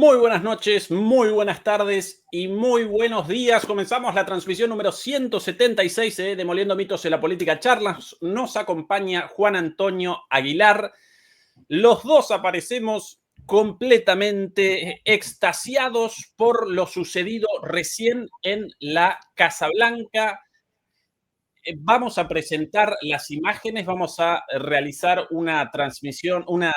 Muy buenas noches, muy buenas tardes y muy buenos días. Comenzamos la transmisión número 176 de Demoliendo Mitos en la Política Charlas. Nos acompaña Juan Antonio Aguilar. Los dos aparecemos completamente extasiados por lo sucedido recién en la Casa Blanca. Vamos a presentar las imágenes, vamos a realizar una transmisión, una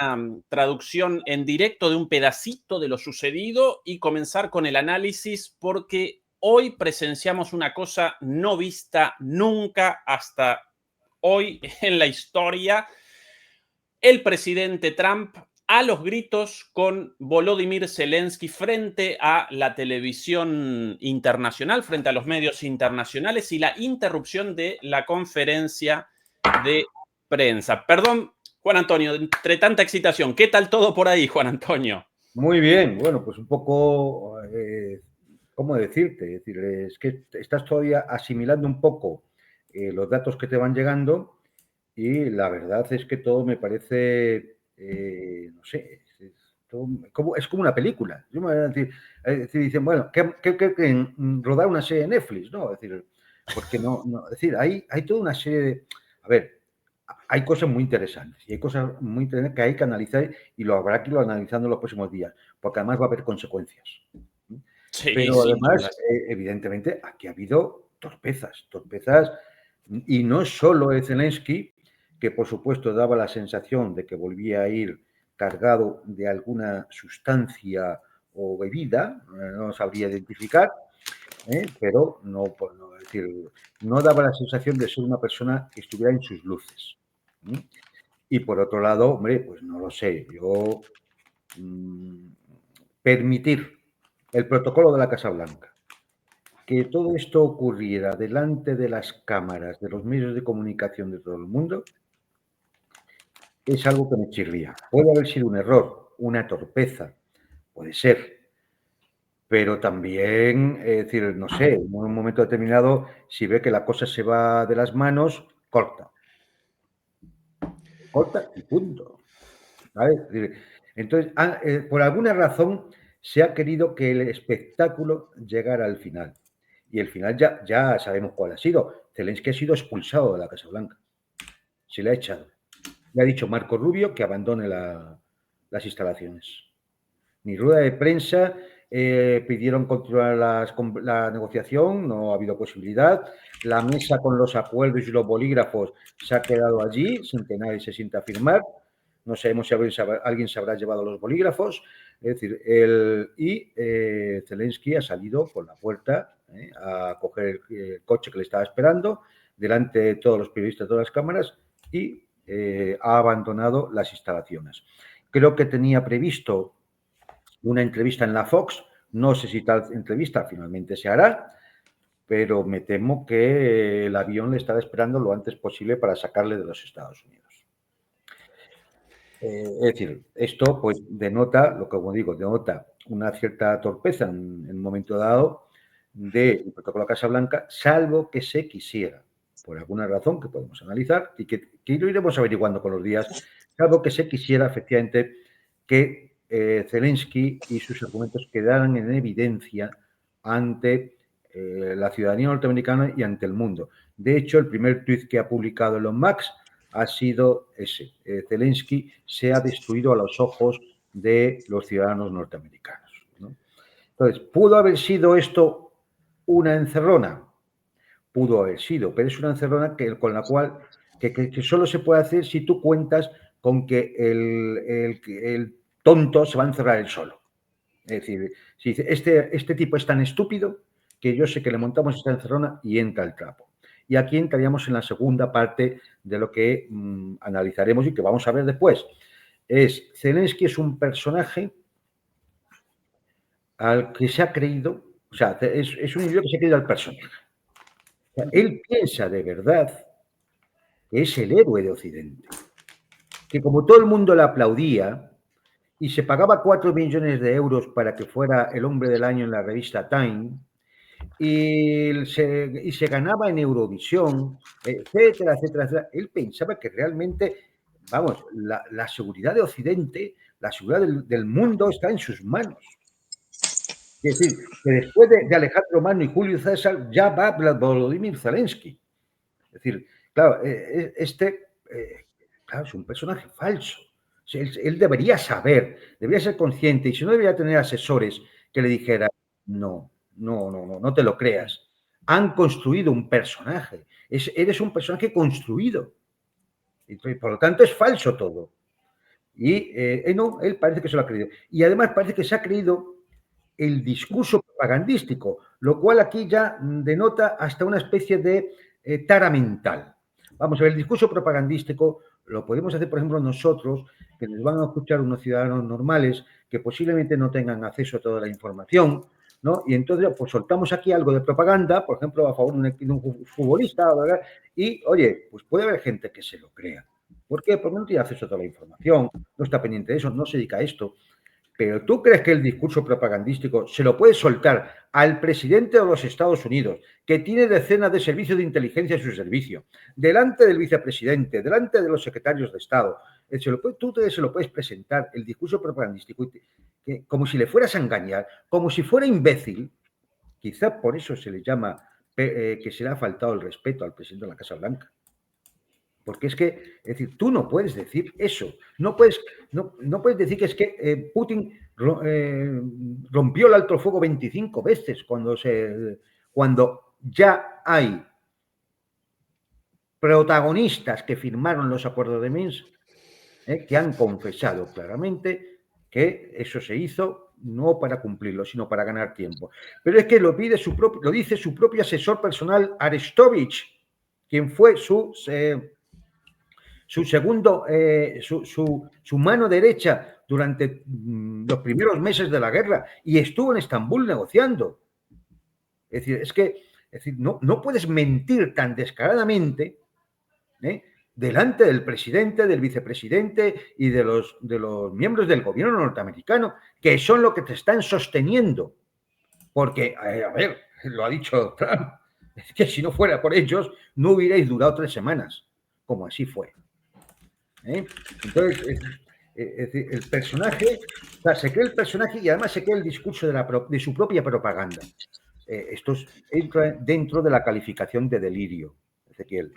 traducción en directo de un pedacito de lo sucedido y comenzar con el análisis porque hoy presenciamos una cosa no vista nunca hasta hoy en la historia. El presidente Trump a los gritos con Volodymyr Zelensky frente a la televisión internacional, frente a los medios internacionales y la interrupción de la conferencia de prensa. Perdón, Juan Antonio, entre tanta excitación, ¿qué tal todo por ahí, Juan Antonio? Muy bien, bueno, pues un poco, ¿cómo decirte? Es decir, es que estás todavía asimilando un poco los datos que te van llegando y la verdad es que todo me parece, no sé, es como una película. Yo me voy a decir, dicen, bueno, que rodar una serie de Netflix, ¿no? Es decir, porque es decir, hay toda una serie de, a ver, hay cosas muy interesantes y hay cosas muy interesantes que hay que analizar y lo habrá que ir analizando en los próximos días, porque además va a haber consecuencias. Sí, Pero sin además, dudas. evidentemente, aquí ha habido torpezas, y no solo de Zelensky, que por supuesto daba la sensación de que volvía a ir cargado de alguna sustancia o bebida, no sabría identificar, pero es decir, no daba la sensación de ser una persona que estuviera en sus luces. Y por otro lado, hombre, pues no lo sé, yo permitir el protocolo de la Casa Blanca, que todo esto ocurriera delante de las cámaras, de los medios de comunicación de todo el mundo, es algo que me chirría. Puede haber sido un error, una torpeza, puede ser, pero también, es decir, no sé, en un momento determinado, si ve que la cosa se va de las manos, corta y punto. ¿Vale? Es decir, entonces, por alguna razón se ha querido que el espectáculo llegara al final. Y el final ya sabemos cuál ha sido. Zelensky ha sido expulsado de la Casa Blanca. Se le ha echado. Le ha dicho Marco Rubio que abandone las instalaciones. Ni rueda de prensa, pidieron continuar la negociación, no ha habido posibilidad. La mesa con los acuerdos y los bolígrafos se ha quedado allí sin que nadie se sienta a firmar. No sabemos si alguien se habrá llevado los bolígrafos. Es decir, Zelensky ha salido por la puerta a coger el coche que le estaba esperando, delante de todos los periodistas, de todas las cámaras, y ha abandonado las instalaciones. Creo que tenía previsto una entrevista en la Fox. No sé si tal entrevista finalmente se hará, pero me temo que el avión le estará esperando lo antes posible para sacarle de los Estados Unidos. Es decir, esto pues denota, como digo, denota una cierta torpeza en un momento dado del protocolo Casa Blanca, salvo que se quisiera, por alguna razón que podemos analizar y que lo iremos averiguando con los días, salvo que se quisiera efectivamente que Zelensky y sus argumentos quedaran en evidencia ante la ciudadanía norteamericana y ante el mundo. De hecho, el primer tuit que ha publicado Elon Musk ha sido ese. Zelensky se ha destruido a los ojos de los ciudadanos norteamericanos, ¿no? Entonces, ¿pudo haber sido esto una encerrona? Pudo haber sido, pero es una encerrona con la cual que solo se puede hacer si tú cuentas con que el tonto se va a encerrar él solo. Es decir, si dice, este tipo es tan estúpido que yo sé que le montamos esta encerrona y entra el trapo. Y aquí entraríamos en la segunda parte de lo que analizaremos y que vamos a ver después. Zelensky es un personaje al que se ha creído, o sea, es un individuo que se ha creído al personaje. O sea, él piensa de verdad que es el héroe de Occidente. Que como todo el mundo le aplaudía y se pagaba 4 millones de euros para que fuera el hombre del año en la revista Time, y se ganaba en Eurovisión, etcétera, etcétera, etcétera. Él pensaba que realmente, vamos, la seguridad de Occidente, la seguridad del mundo está en sus manos. Es decir, que después de Alejandro Magno y Julio César ya va Volodymyr Zelensky. Es decir, claro, claro, es un personaje falso. Él debería saber, debería ser consciente, y si no debería tener asesores que le dijeran, no te lo creas. Han construido un personaje. Eres un personaje construido. Y por lo tanto es falso todo. Y no, él parece que se lo ha creído. Y además parece que se ha creído el discurso propagandístico, lo cual aquí ya denota hasta una especie de tara mental. Vamos a ver, el discurso propagandístico lo podemos hacer, por ejemplo, nosotros, que nos van a escuchar unos ciudadanos normales que posiblemente no tengan acceso a toda la información, ¿no? Y entonces, pues soltamos aquí algo de propaganda, por ejemplo, a favor de un futbolista, ¿verdad? Y, oye, pues puede haber gente que se lo crea. ¿Por qué? Porque no tiene acceso a toda la información, no está pendiente de eso, no se dedica a esto. Pero ¿tú crees que el discurso propagandístico se lo puede soltar al presidente de los Estados Unidos, que tiene decenas de servicios de inteligencia a su servicio, delante del vicepresidente, delante de los secretarios de Estado? Tú se lo puedes presentar, el discurso propagandístico, como si le fueras a engañar, como si fuera imbécil. Quizá por eso se le llama que se le ha faltado el respeto al presidente de la Casa Blanca. Porque es decir, tú no puedes decir eso. No puedes decir que es que Putin rompió el alto fuego 25 veces cuando ya hay protagonistas que firmaron los acuerdos de Minsk, que han confesado claramente que eso se hizo no para cumplirlo, sino para ganar tiempo. Pero es que lo dice su propio asesor personal, Arestovich, quien fue su segundo, su mano derecha durante los primeros meses de la guerra, y estuvo en Estambul negociando. Es decir, no puedes mentir tan descaradamente delante del presidente, del vicepresidente y de los miembros del gobierno norteamericano, que son los que te están sosteniendo. Porque, a ver, lo ha dicho Trump, es que si no fuera por ellos, no hubierais durado 3 semanas, como así fue. Entonces, el personaje, o sea, se cree el personaje y además se cree el discurso de su propia propaganda. Esto entra dentro de la calificación de delirio, Ezequiel.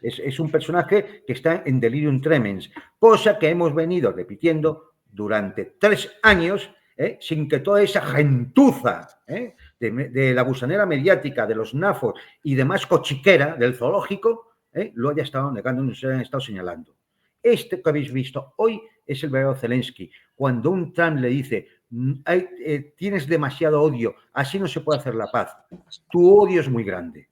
Es un personaje que está en delirium tremens, cosa que hemos venido repitiendo durante 3 años, sin que toda esa gentuza de la gusanera mediática, de los NAFOR y demás cochiquera del zoológico, lo haya estado negando, nos hayan estado señalando. Este que habéis visto hoy es el verdadero Zelensky. Cuando un Trump le dice, tienes demasiado odio, así no se puede hacer la paz. Tu odio es muy grande.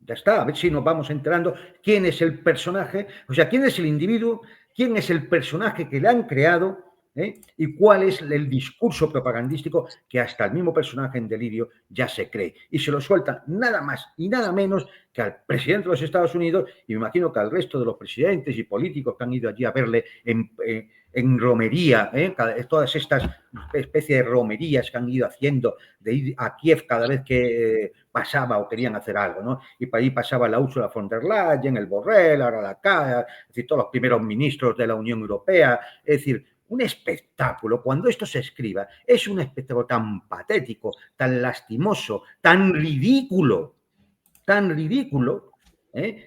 Ya está, a ver si nos vamos enterando quién es el personaje, o sea, quién es el individuo, quién es el personaje que le han creado, y cuál es el discurso propagandístico que hasta el mismo personaje en delirio ya se cree. Y se lo suelta nada más y nada menos que al presidente de los Estados Unidos, y me imagino que al resto de los presidentes y políticos que han ido allí a verle en romería, todas estas especies de romerías que han ido haciendo, de ir a Kiev cada vez que pasaba o querían hacer algo, ¿no? Y por ahí pasaba la Ursula von der Leyen, el Borrell, ahora la Kaja, es decir, todos los primeros ministros de la Unión Europea, es decir, un espectáculo. Cuando esto se escriba, es un espectáculo tan patético, tan lastimoso, tan ridículo,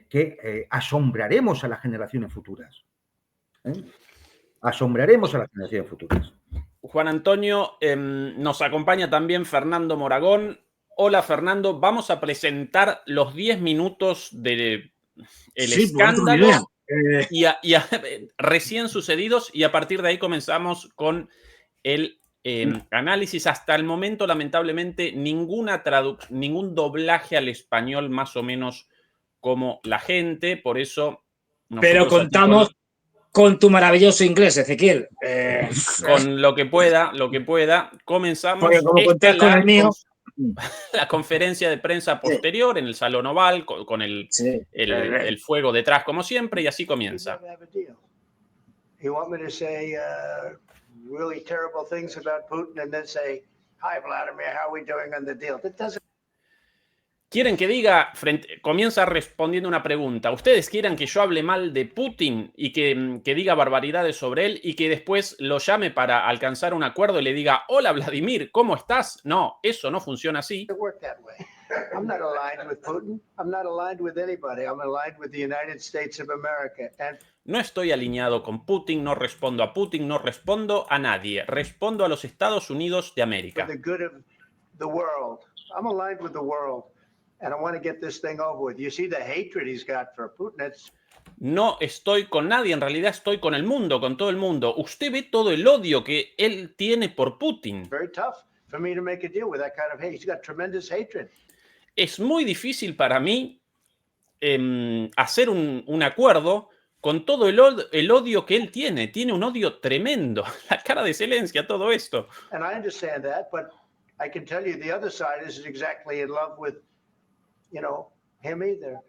que asombraremos a las generaciones futuras. Asombraremos a las generaciones futuras. Juan Antonio, nos acompaña también Fernando Moragón. Hola, Fernando. Vamos a presentar los 10 minutos del escándalo recién sucedidos, y a partir de ahí comenzamos con el análisis. Hasta el momento, lamentablemente, ningún doblaje al español más o menos como la gente, por eso... Pero contamos con tu maravilloso inglés, Ezequiel. Con lo que pueda. Comenzamos. Porque como contés con el mío... La conferencia de prensa posterior en el Salón Oval con el fuego detrás, como siempre, y así comienza. Quieren que diga, comienza respondiendo una pregunta. ¿Ustedes quieren que yo hable mal de Putin y que diga barbaridades sobre él y que después lo llame para alcanzar un acuerdo y le diga, hola Vladimir, ¿cómo estás? No, eso no funciona así. I'm not aligned with Putin. I'm not aligned with anybody. I'm aligned with the United States of America. And No estoy alineado con Putin, no respondo a Putin, no respondo a nadie. Respondo a los Estados Unidos de for América. the good of the world. I'm aligned with the world. And I want to get this thing over with. You see the hatred he's got for Putin. It's No estoy con nadie, en realidad estoy con el mundo, con todo el mundo. Usted ve todo el odio que él tiene por Putin. very tough for me to make a deal with that kind of hate. He's got tremendous hatred. Es muy difícil para mí hacer un acuerdo con todo el odio que él tiene. Tiene un odio tremendo. La cara de Zelensky a todo esto. And I understand that, but I can tell you the other side isn't exactly in love with, him either.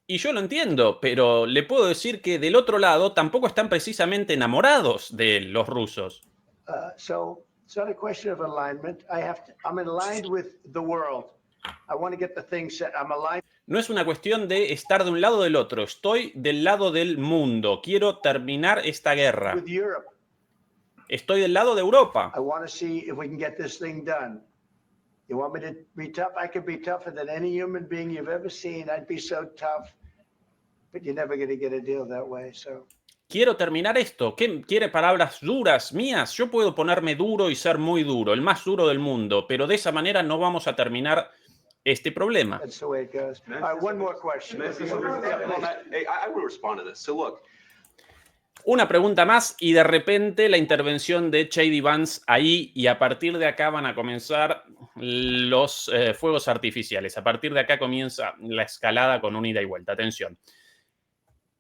Y yo lo entiendo, pero le puedo decir que del otro lado tampoco están precisamente enamorados de los rusos. So it's not a question of alignment. I'm aligned with the world. I want to get the thing set. I'm aligned No es una cuestión de estar de un lado o del otro. Estoy del lado del mundo. Quiero terminar esta guerra. with Europe. Estoy del lado de Europa. I want to see if we can get this thing done. You want me to be tough? I could be tougher than any human being you've ever seen. I'd be so tough. But you're never going to get a deal that way. So Quiero terminar esto. ¿Qué quiere palabras duras mías? Yo puedo ponerme duro y ser muy duro, el más duro del mundo, pero de esa manera no vamos a terminar este problema. that's the way it goes. All right, one more question. Hey, I will respond to this. So look, Una pregunta más y de repente la intervención de J.D. Vance ahí y a partir de acá van a comenzar los fuegos artificiales. A partir de acá comienza la escalada con un ida y vuelta. Atención.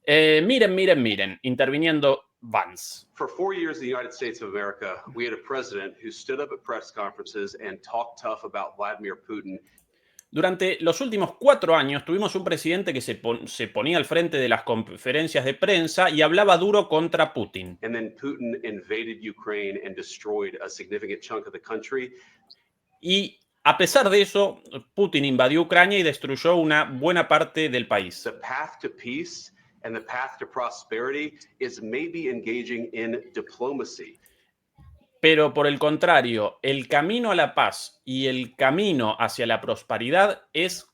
Miren, interviniendo Vance. for 4 years in the United States of America, we had a president who stood up at press conferences and talked tough about Vladimir Putin. Durante los últimos 4 años tuvimos un presidente que se ponía al frente de las conferencias de prensa y hablaba duro contra Putin. And then Putin invaded Ukraine and destroyed a significant chunk of the country. Y a pesar de eso, Putin invadió Ucrania y destruyó una buena parte del país. The path to peace and the path to prosperity is maybe engaging in diplomacy. Pero por el contrario, el camino a la paz y el camino hacia la prosperidad es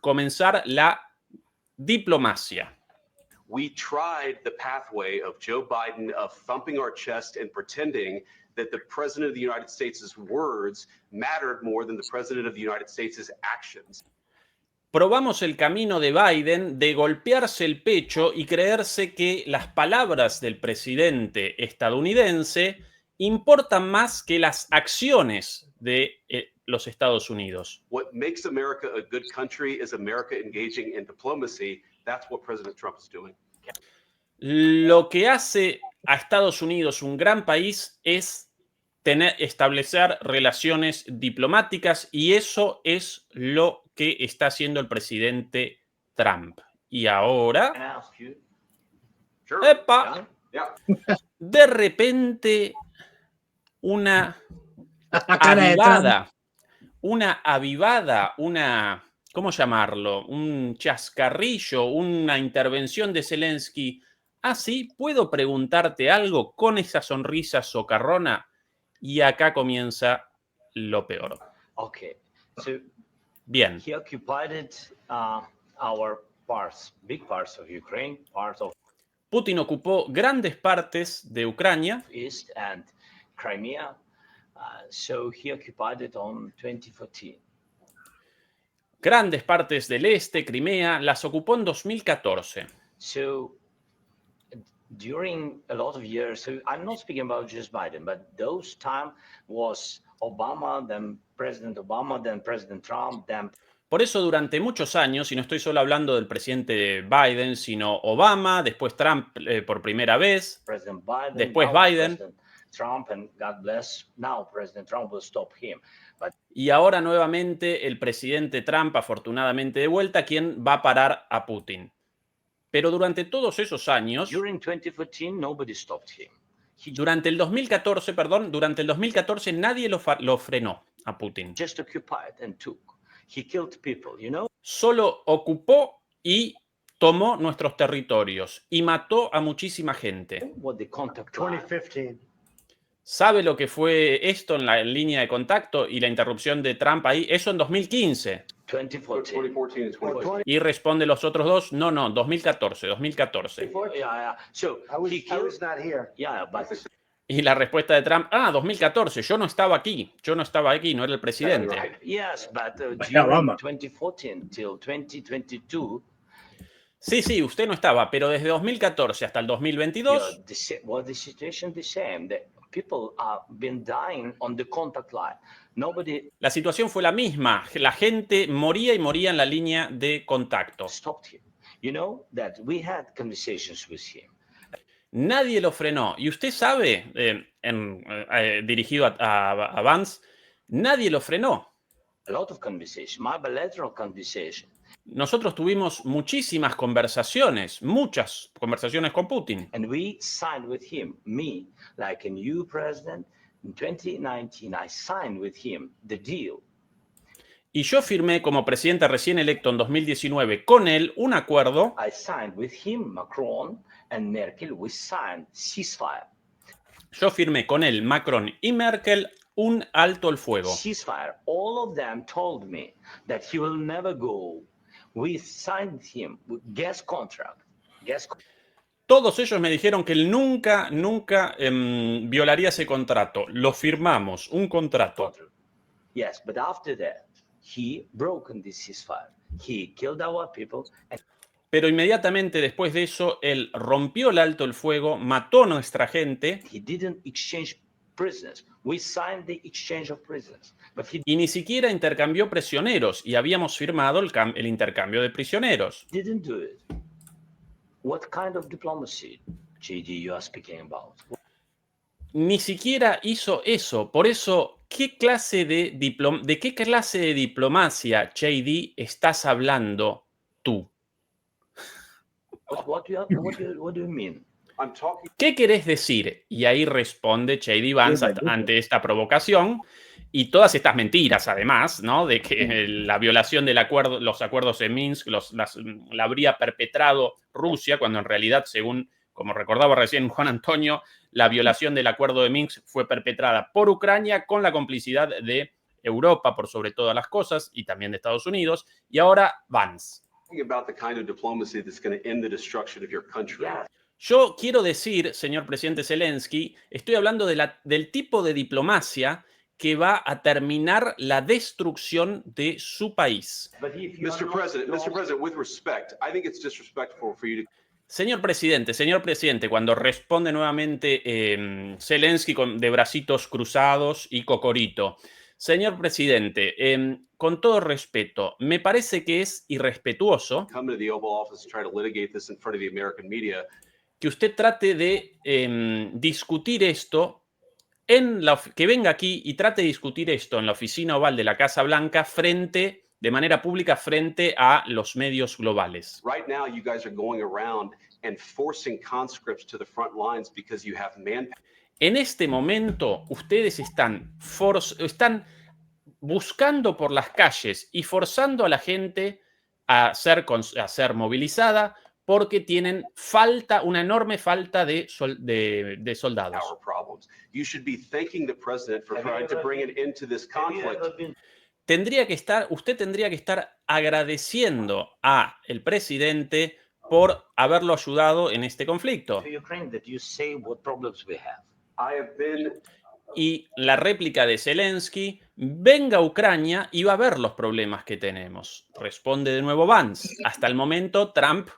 comenzar la diplomacia. We tried the pathway of Joe Biden of thumping our chest and pretending that the president of the United States' words mattered more than the president of the United States' actions. Probamos el camino de Biden de golpearse el pecho y creerse que las palabras del presidente estadounidense importan más que las acciones de los Estados Unidos. What makes America a good country is America engaging in diplomacy. That's what President Trump is doing. Lo que hace a Estados Unidos un gran país es establecer relaciones diplomáticas y eso es lo que está haciendo el presidente Trump. Y ahora, ¡epa! De repente, una avivada, ¿cómo llamarlo? Un chascarrillo, una intervención de Zelensky. Ah, sí, ¿puedo preguntarte algo con esa sonrisa socarrona? Y acá comienza lo peor. Okay, so Bien. he occupied our parts, big parts of Ukraine, parts of Putin ocupó grandes partes de Ucrania. East and Crimea. So he occupied it on 2014. Grandes partes del este, Crimea, las ocupó en 2014. So during a lot of years, so I'm not speaking about just Biden, but those time was Obama, then President Trump, then Por eso durante muchos años, y no estoy solo hablando del presidente Biden, sino Obama, después Trump por primera vez, President Biden, después now Biden, President Trump, and God bless, now President Trump will stop him. But y ahora nuevamente el presidente Trump, afortunadamente de vuelta, quien va a parar a Putin. Pero durante todos esos años, during 2014, nobody stopped him. durante el 2014 nadie lo frenó a Putin. Just occupied and took. He killed people, you know? Solo ocupó y tomó nuestros territorios y mató a muchísima gente. What the contact line. 2015. ¿Sabe lo que fue esto en la línea de contacto y la interrupción de Trump ahí? Eso en 2015. 2014. 2014 and 2015. Y responde los otros dos, no, 2014. Yeah. So he I killed. was not here. Yeah, but Y la respuesta de Trump, 2014, yo no estaba aquí, no era el presidente. yes, but Obama. during 2014 till 2022, Sí, usted no estaba, pero desde 2014 hasta el 2022, the situation the same. The people have been dying on the contact line. Nobody la situación fue la misma. La gente moría y moría en la línea de contacto. stopped him. You know that we had conversations with him. Nadie lo frenó. Y usted sabe, dirigido a Vance, nadie lo frenó. A lot of conversation, my bilateral conversation. Nosotros tuvimos muchas conversaciones con Putin. And we signed with him, me, like a new president, in 2019, I signed with him the deal. Y yo firmé como presidente recién electo en 2019 con él un acuerdo. I signed with him, Macron and Merkel, we signed ceasefire. Yo firmé con él, Macron y Merkel, un alto el fuego. Ceasefire. All of them told me that he will never go. We signed him with gas contract. Todos ellos me dijeron que él nunca violaría ese contrato. Lo firmamos, un contrato. Yes, but after that, he broken this ceasefire. He killed our people. Pero inmediatamente después de eso, él rompió el alto el fuego, mató a nuestra gente. He didn't exchange prisoners. We signed the exchange of prisoners. But he Y ni siquiera intercambió prisioneros. Y habíamos firmado el intercambio de prisioneros. didn't do it. What kind of diplomacy, JD, you are speaking about? Ni siquiera hizo eso. Por eso, ¿de qué clase de diplomacia, JD, estás hablando tú? What do you mean? I'm talking. ¿Qué querés decir? Y ahí responde J.D. Vance ante esta provocación y todas estas mentiras, además, ¿no? De que la violación del acuerdo, los acuerdos de Minsk la habría perpetrado Rusia, cuando en realidad, según, como recordaba recién Juan Antonio, la violación del acuerdo de Minsk fue perpetrada por Ucrania con la complicidad de Europa, por sobre todas las cosas, y también de Estados Unidos, y ahora Vance. About the kind of diplomacy that's going to end the destruction of your country. Yeah. Yo quiero decir, señor presidente Zelensky, estoy hablando del tipo de diplomacia que va a terminar la destrucción de su país. But if you are Mr. not- President, with respect, I think it's disrespectful for you to Señor presidente, cuando responde nuevamente Zelensky de bracitos cruzados y cocorito. Señor presidente, con todo respeto, me parece que es irrespetuoso come to the Oval Office and try to litigate this in front of the American media. que usted trate de discutir esto, que venga aquí y trate de discutir esto en la oficina oval de la Casa Blanca de manera pública frente a los medios globales. Right now, you guys are going around and forcing conscripts to the front lines because you have manpower. En este momento, ustedes están buscando por las calles y forzando a la gente a ser movilizada porque tienen una enorme falta de soldados. Power problems. You should be thanking the president for trying to bring an end to this Have you conflict. ever been- Usted tendría que estar agradeciendo al presidente por haberlo ayudado en este conflicto. to Ukraine that you say what problems we have? I have been Y la réplica de Zelensky, venga a Ucrania y va a ver los problemas que tenemos. Responde de nuevo Vance. Hasta el momento, Trump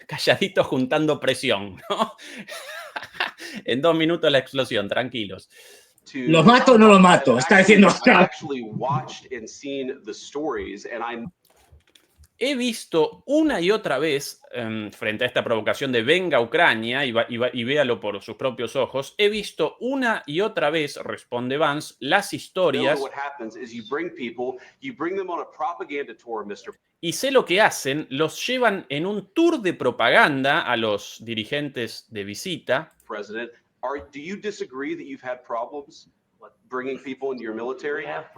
calladito juntando presión, ¿no? En 2 minutos la explosión, tranquilos. to. ¿Lo mato o no lo mato? Está diciendo I've Trump. actually watched and seen the stories, and I He visto una y otra vez, frente a esta provocación de venga a Ucrania y véalo por sus propios ojos, he visto una y otra vez, responde Vance, las know historias what happens is you bring them on a propaganda tour, Mr. y sé lo que hacen, los llevan en un tour de propaganda a los dirigentes de visita. President. Do you disagree that you've had problems bringing people into your military? We have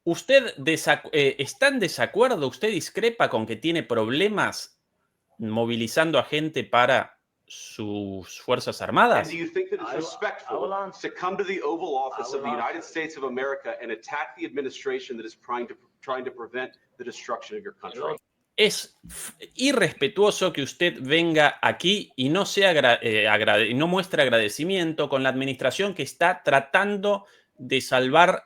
¿Usted está en desacuerdo? ¿Usted discrepa con que tiene problemas movilizando a gente para sus Fuerzas And Armadas? do you think that I it's will respectful answer. to come to the Oval Office I of the will United answer. States of America and attack the administration that is trying to prevent the destruction of your country? Es irrespetuoso que usted venga aquí y no, y no muestre agradecimiento con la administración que está tratando de salvar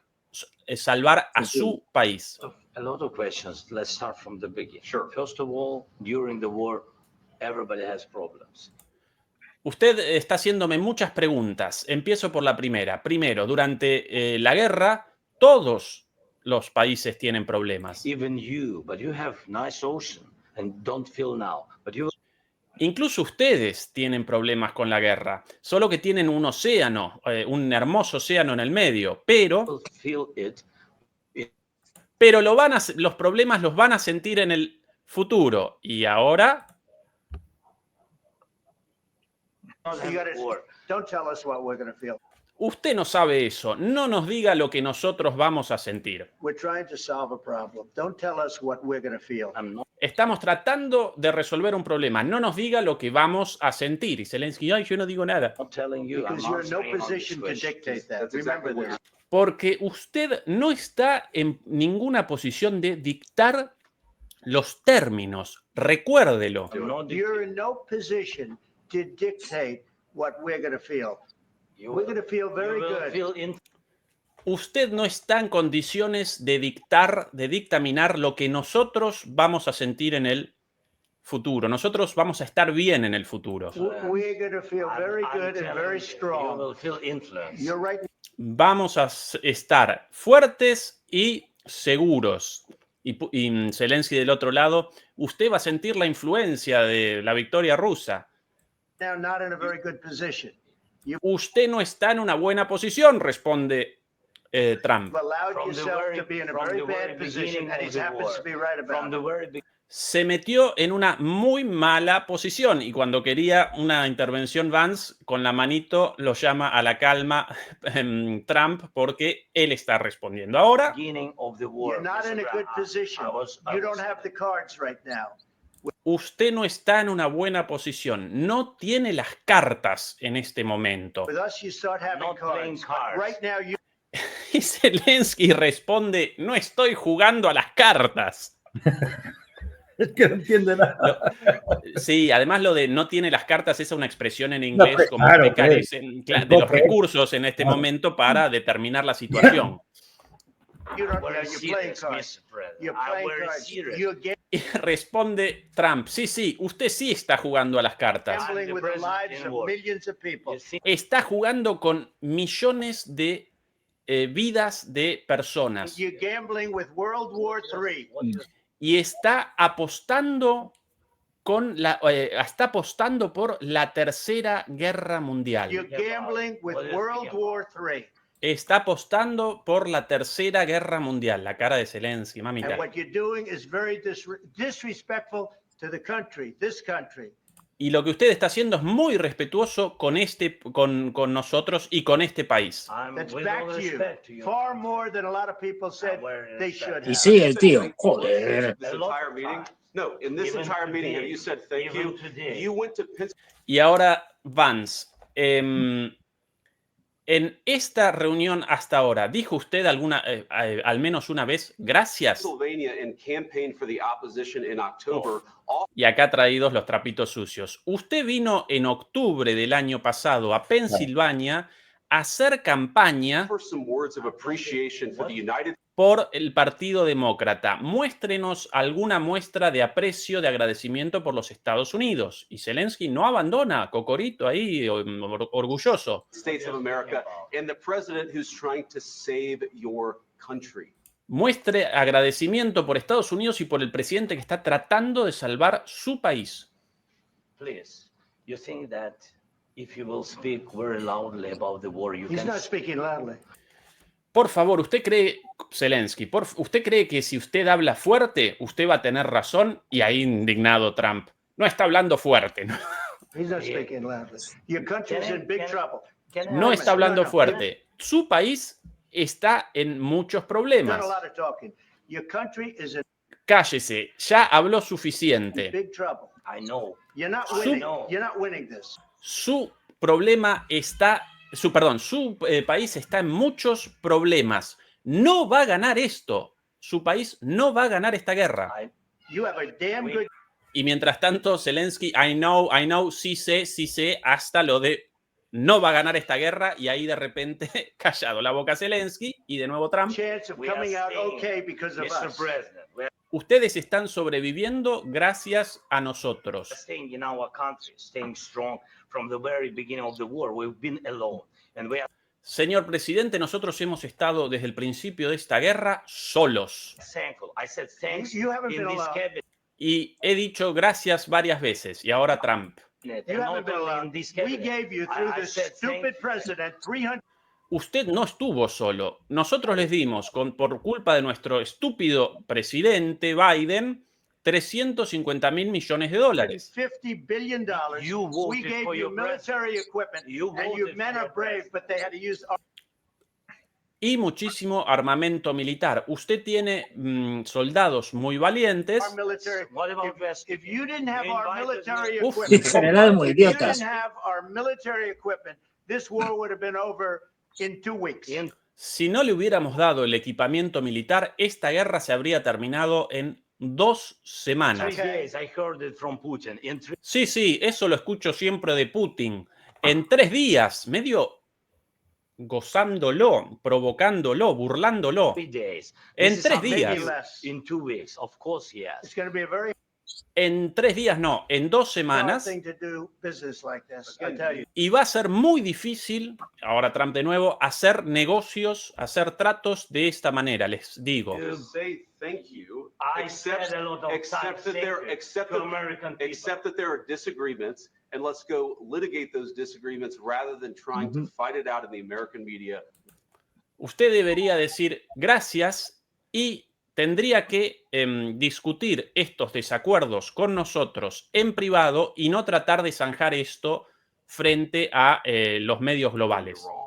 a su país. A lot of questions. Let's start from the beginning. Sure. First of all, during the war, everybody has problems. Usted está haciéndome muchas preguntas. Empiezo por la primera. Primero, durante la guerra, todos los países tienen problemas. Even you, but you have nice ocean and don't feel now. But you Incluso ustedes tienen problemas con la guerra, solo que tienen un océano, un hermoso océano en el medio, pero will feel it. los problemas los van a sentir en el futuro. Y ahora, You gotta, don't tell us what we're going to feel. usted no sabe eso. No nos diga lo que nosotros vamos a sentir. We're trying to solve a problem. Don't tell us what we're going to feel. I'm not Estamos tratando de resolver un problema. No nos diga lo que vamos a sentir. Y Zelensky, ay, yo no digo nada. telling you. I'm Because you're in no answering on this position to question. dictate that. That's Remember exactly what this. Porque usted no está en ninguna posición de dictar los términos. Recuérdelo. I'm not You're in no position to dictate what we're going to feel. You We're will- going to feel very you will good. feel in- Usted no está en condiciones de dictaminar lo que nosotros vamos a sentir en el futuro. Nosotros vamos a estar bien en el futuro. We're going to feel very I'm good and telling very you, you strong. will feel influence. You're right. Vamos a estar fuertes y seguros. Y Zelensky del otro lado, usted va a sentir la influencia de la victoria rusa. Now, not in a very good position. Usted no está en una buena posición, responde Trump. You've allowed From the yourself very- to be in a from very the bad very position, beginning and of he the happens war. to be right From about the it. very beginning. Se metió en una muy mala posición y cuando quería una intervención Vance, con la manito lo llama a la calma Trump porque él está respondiendo. Ahora, Beginning of the war. You're not in a Mr. good Brown, position. You don't have the cards right now. usted no está en una buena posición, no tiene las cartas en este momento. With us, you start having Not playing cards. cards. Right now, you Y Zelensky responde, no estoy jugando a las cartas. Es que no entiende nada. Sí, además lo de no tiene las cartas es una expresión en inglés pues, como claro, que pues. carecen de los Entonces, recursos en este claro. momento para determinar la situación. don't. I'm very You're playing serious, cards. Mr. President. You're I'm playing very cards. serious. You're Y responde Trump, sí, usted sí está jugando a las cartas. gambling the with the president lives in of war. millions of people. You think Está jugando con millones de vidas de personas. You're gambling with World War III. what you- Y está apostando está apostando por la Tercera Guerra Mundial. You're gambling with What is World the War III. Está apostando por la Tercera Guerra Mundial. La cara de Zelensky, mamita. And what you're doing is very disrespectful to the country, this country. Y lo que usted está haciendo es muy respetuoso con nosotros y con este país. I'm That's with back all to you. respect to you. Far more than a lot of people said Where they is should that? Y have. sí, el tío, joder. This entire meeting? No, in this Even entire meeting, have today, you said thank even you? today. You went to Pennsylvania. Y ahora, Vance, en esta reunión hasta ahora, ¿dijo usted al menos una vez gracias? And campaigned for the opposition in October. Y acá traídos los trapitos sucios. Usted vino en octubre del año pasado a Pensilvania a hacer campaña For some words of appreciation for the United por el Partido Demócrata. Muéstrenos alguna muestra de aprecio, de agradecimiento por los Estados Unidos. Y Zelensky no abandona, Cocorito ahí, orgulloso. States of America and the president who's trying to save your country. Muestre agradecimiento por Estados Unidos y por el presidente que está tratando de salvar su país. Please, you think that if you will speak very loudly about the war, you He's can not speaking loudly. Por favor, ¿usted cree, Zelensky, usted cree que si usted habla fuerte, usted va a tener razón? Y ahí indignado Trump. No está hablando fuerte, ¿no? He's not speaking loudly. Your country's in big trouble. can I No está hablando no. fuerte. Su país está en muchos Done problemas. a lot of talking. Your country is in Cállese, ya habló suficiente. big trouble. I know. You're not Su- winning. You're not winning this. Su país está en muchos problemas. No va a ganar esto. Su país no va a ganar esta guerra. You have a damn good Y mientras tanto, Zelensky, I know, sí sé, hasta lo de no va a ganar esta guerra, y ahí de repente callado la boca Zelensky y de nuevo Trump. chance of We are coming out staying, okay because of Mr. us. President, we are Ustedes están sobreviviendo gracias a nosotros. staying in our country, staying strong from the very beginning of the war. We've been alone, and we are Señor presidente, nosotros hemos estado desde el principio de esta guerra solos. thankful. I said thanks You haven't in been this allowed. cabinet, Y he dicho gracias varias veces. Y ahora Trump. You and haven't not been only in allowed. this We cabinet. gave you through I this said thank stupid you. president 300 Usted no estuvo solo. Nosotros les dimos, por culpa de nuestro estúpido presidente Biden, $350 mil millones de dólares. $50 billion. You We voted gave for you your military president. equipment, You and you voted men for are your brave, president. but they had to use our Y muchísimo armamento militar. Usted tiene soldados muy valientes. military. What about If West? you didn't have You our invited military me. Uf. equipment, Generales muy if you idiotas. didn't have our military equipment, this war would have been over in 2 weeks. In Si no le hubiéramos dado el equipamiento militar, esta guerra se habría terminado en 2 3 semanas. days, I heard it from Putin. In Sí, eso lo escucho siempre de Putin. En 3 días, medio gozándolo, provocándolo, burlándolo. 3 days. En This is 3 something días. less. In 2 weeks, of course, yes. It's going to be a very En 3 días no, en 2 hard semanas. thing to do business like this, I tell you. Y va a ser muy difícil, ahora Trump de nuevo, hacer negocios, hacer tratos de esta manera, les digo. Just say thank you. I said a lot of accept times that there, secret accept to that, American people. accept that there are disagreements, and let's go litigate those disagreements rather than trying to fight it out in the American media. Usted debería decir gracias y tendría que discutir estos desacuerdos con nosotros en privado y no tratar de zanjar esto frente a los medios globales. You're wrong.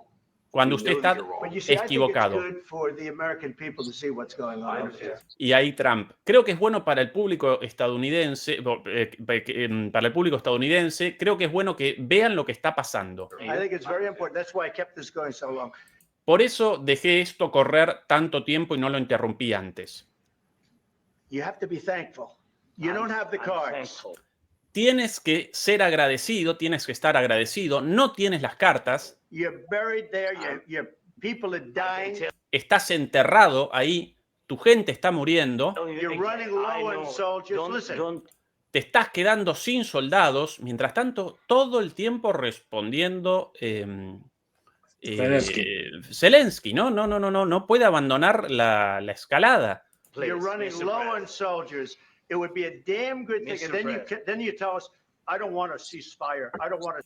Cuando You usted know that está you're wrong. But you see, I think it's equivocado. good for the American people to see what's going I on. understand. Y ahí Trump. Creo que es bueno para el público estadounidense, creo que es bueno que vean lo que está pasando. I think it's very important. That's why I kept this going so long. Por eso dejé esto correr tanto tiempo y no lo interrumpí antes. You have to be thankful. You don't have the I'm cards. thankful. Tienes que ser agradecido, tienes que estar agradecido, no tienes las cartas, You're buried there. Your people are I can dying. tell estás enterrado ahí, tu gente está muriendo, you You're again, running I low on know. soldiers. Listen. Don't te estás quedando sin soldados, mientras tanto todo el tiempo respondiendo Zelensky, no puede abandonar la escalada. please, You're running Mr. low President. on soldiers. It would be a damn good thing. And Mr. then you tell us, I don't want a ceasefire. I don't want a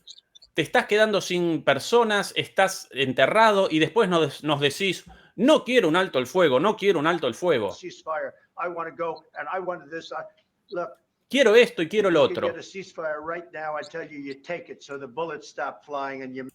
Te estás quedando sin personas, estás enterrado y después nos decís, no quiero un alto el fuego, no quiero un alto el fuego. ceasefire. I want to go and I wanted this. Look, Quiero esto y quiero lo you can otro. get a ceasefire right now. I tell you, you take it so the bullets stop flying and you.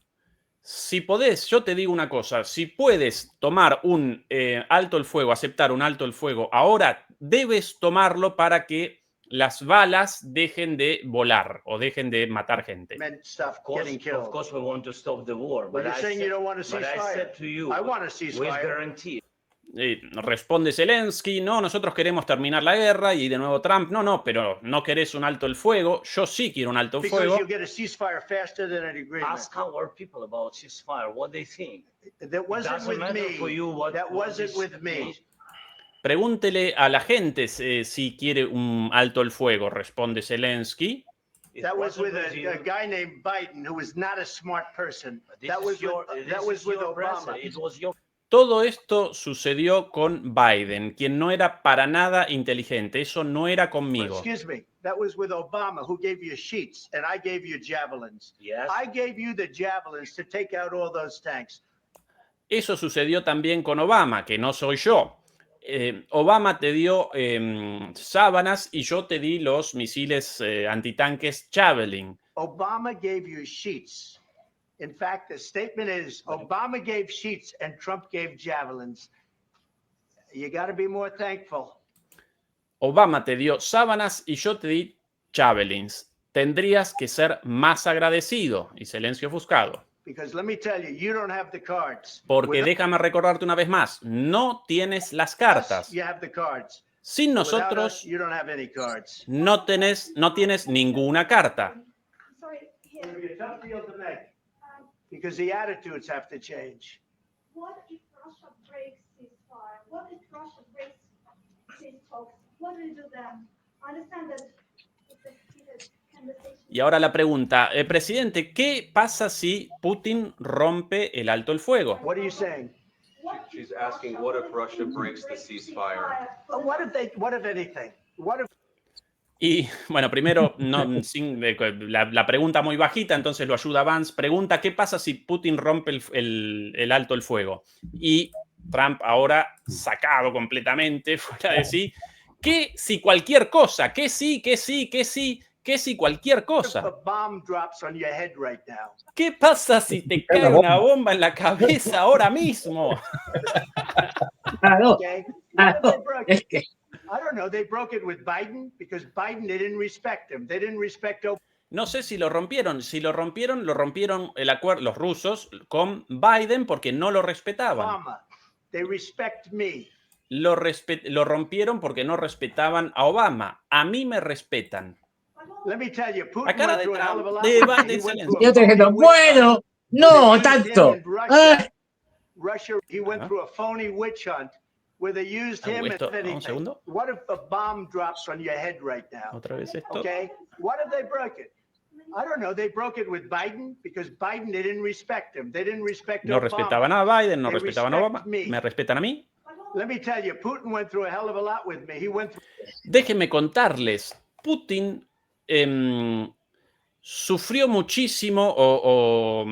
Si podés, yo te digo una cosa, si puedes tomar un alto el fuego, aceptar un alto el fuego, ahora debes tomarlo para que las balas dejen de volar o dejen de matar gente. Men stop Of getting killed. course, we want to stop the war. But you're saying you don't want a but I ceasefire. said to you, I want a with ceasefire. guarantee. Responde Zelensky, no, nosotros queremos terminar la guerra, y de nuevo Trump, no, pero no querés un alto el fuego, yo sí quiero un alto el Because fuego. you get a ceasefire faster than an agreement. Ask our people about ceasefire, what they think. That wasn't doesn't with matter for me. you what- That what wasn't this with me. means. Pregúntele a la gente si quiere un alto el fuego, responde Zelensky. It That was wasn't with with you. a guy named Biden who was not a smart person. This That is was your- with, this that was is with your Obama. president. It was your Todo esto sucedió con Biden, quien no era para nada inteligente. Eso no era conmigo. Excuse me. That was with Obama who gave you sheets and I gave you javelins. yes. I gave you the javelins to take out all those tanks. Eso sucedió también con Obama, que no soy yo. Obama te dio sábanas y yo te di los misiles antitanques Javelin. Obama gave you sheets In fact, the statement is Obama gave sheets and Trump gave javelins. You got to be more thankful. Obama te dio sábanas y yo te di javelins. Tendrías que ser más agradecido. Y Zelensky ofuscado. Because let me tell you, you don't have the cards. Porque Without déjame recordarte una vez más, no tienes las cartas. us, you have the cards. Sin Without us, nosotros you don't have any cards. no tienes ninguna carta. Sorry, It's gonna here. be a tough deal to make because the attitudes have to change. What if Russia breaks ceasefire? What if Russia breaks these talks? What will you do then? I understand that it's a heated conversation. Y ahora la pregunta, presidente, ¿qué pasa si Putin rompe el alto el fuego? What are you saying? What if She's asking, what if Russia breaks the ceasefire? What if anything? What if Y bueno, primero, la pregunta muy bajita, entonces lo ayuda Vance. Pregunta, ¿qué pasa si Putin rompe el alto el fuego? Y Trump ahora sacado completamente, fuera de sí. ¿Qué si cualquier cosa? ¿Qué sí, qué sí, qué sí, qué si cualquier a cosa? bomb drops on your head right now? ¿Qué pasa si te cae una bomba en la cabeza ahora mismo? Claro, Okay. How did they claro. break Es it? que I don't know. They broke it with Biden because Biden, they didn't respect him. They didn't respect Obama. No sé si lo rompieron. Si lo rompieron el acuerdo, los rusos con Biden porque no lo respetaban. They respect me. Lo rompieron porque no respetaban a Obama. A mí me respetan. Let me tell you, Putin La cara went de through a hell of a Trump, lot. de He Biden, went through a yo estoy diciendo, phony witch hunt. bueno, no tanto. In Russia, Ah, Russia, he went Ajá. through a phony witch hunt where they used him as Un anything. segundo. What if a bomb drops on your head right now? Otra vez esto. Okay. What if they broke it? I don't know. They broke it with Biden because Biden, they didn't respect him. They didn't respect No Obama. respetaban a Biden, no They respetaban a respect Obama. me. ¿Me respetan a mí? Let me tell you, Putin went through a hell of a lot with me. He went through Déjenme contarles. Putin sufrió muchísimo o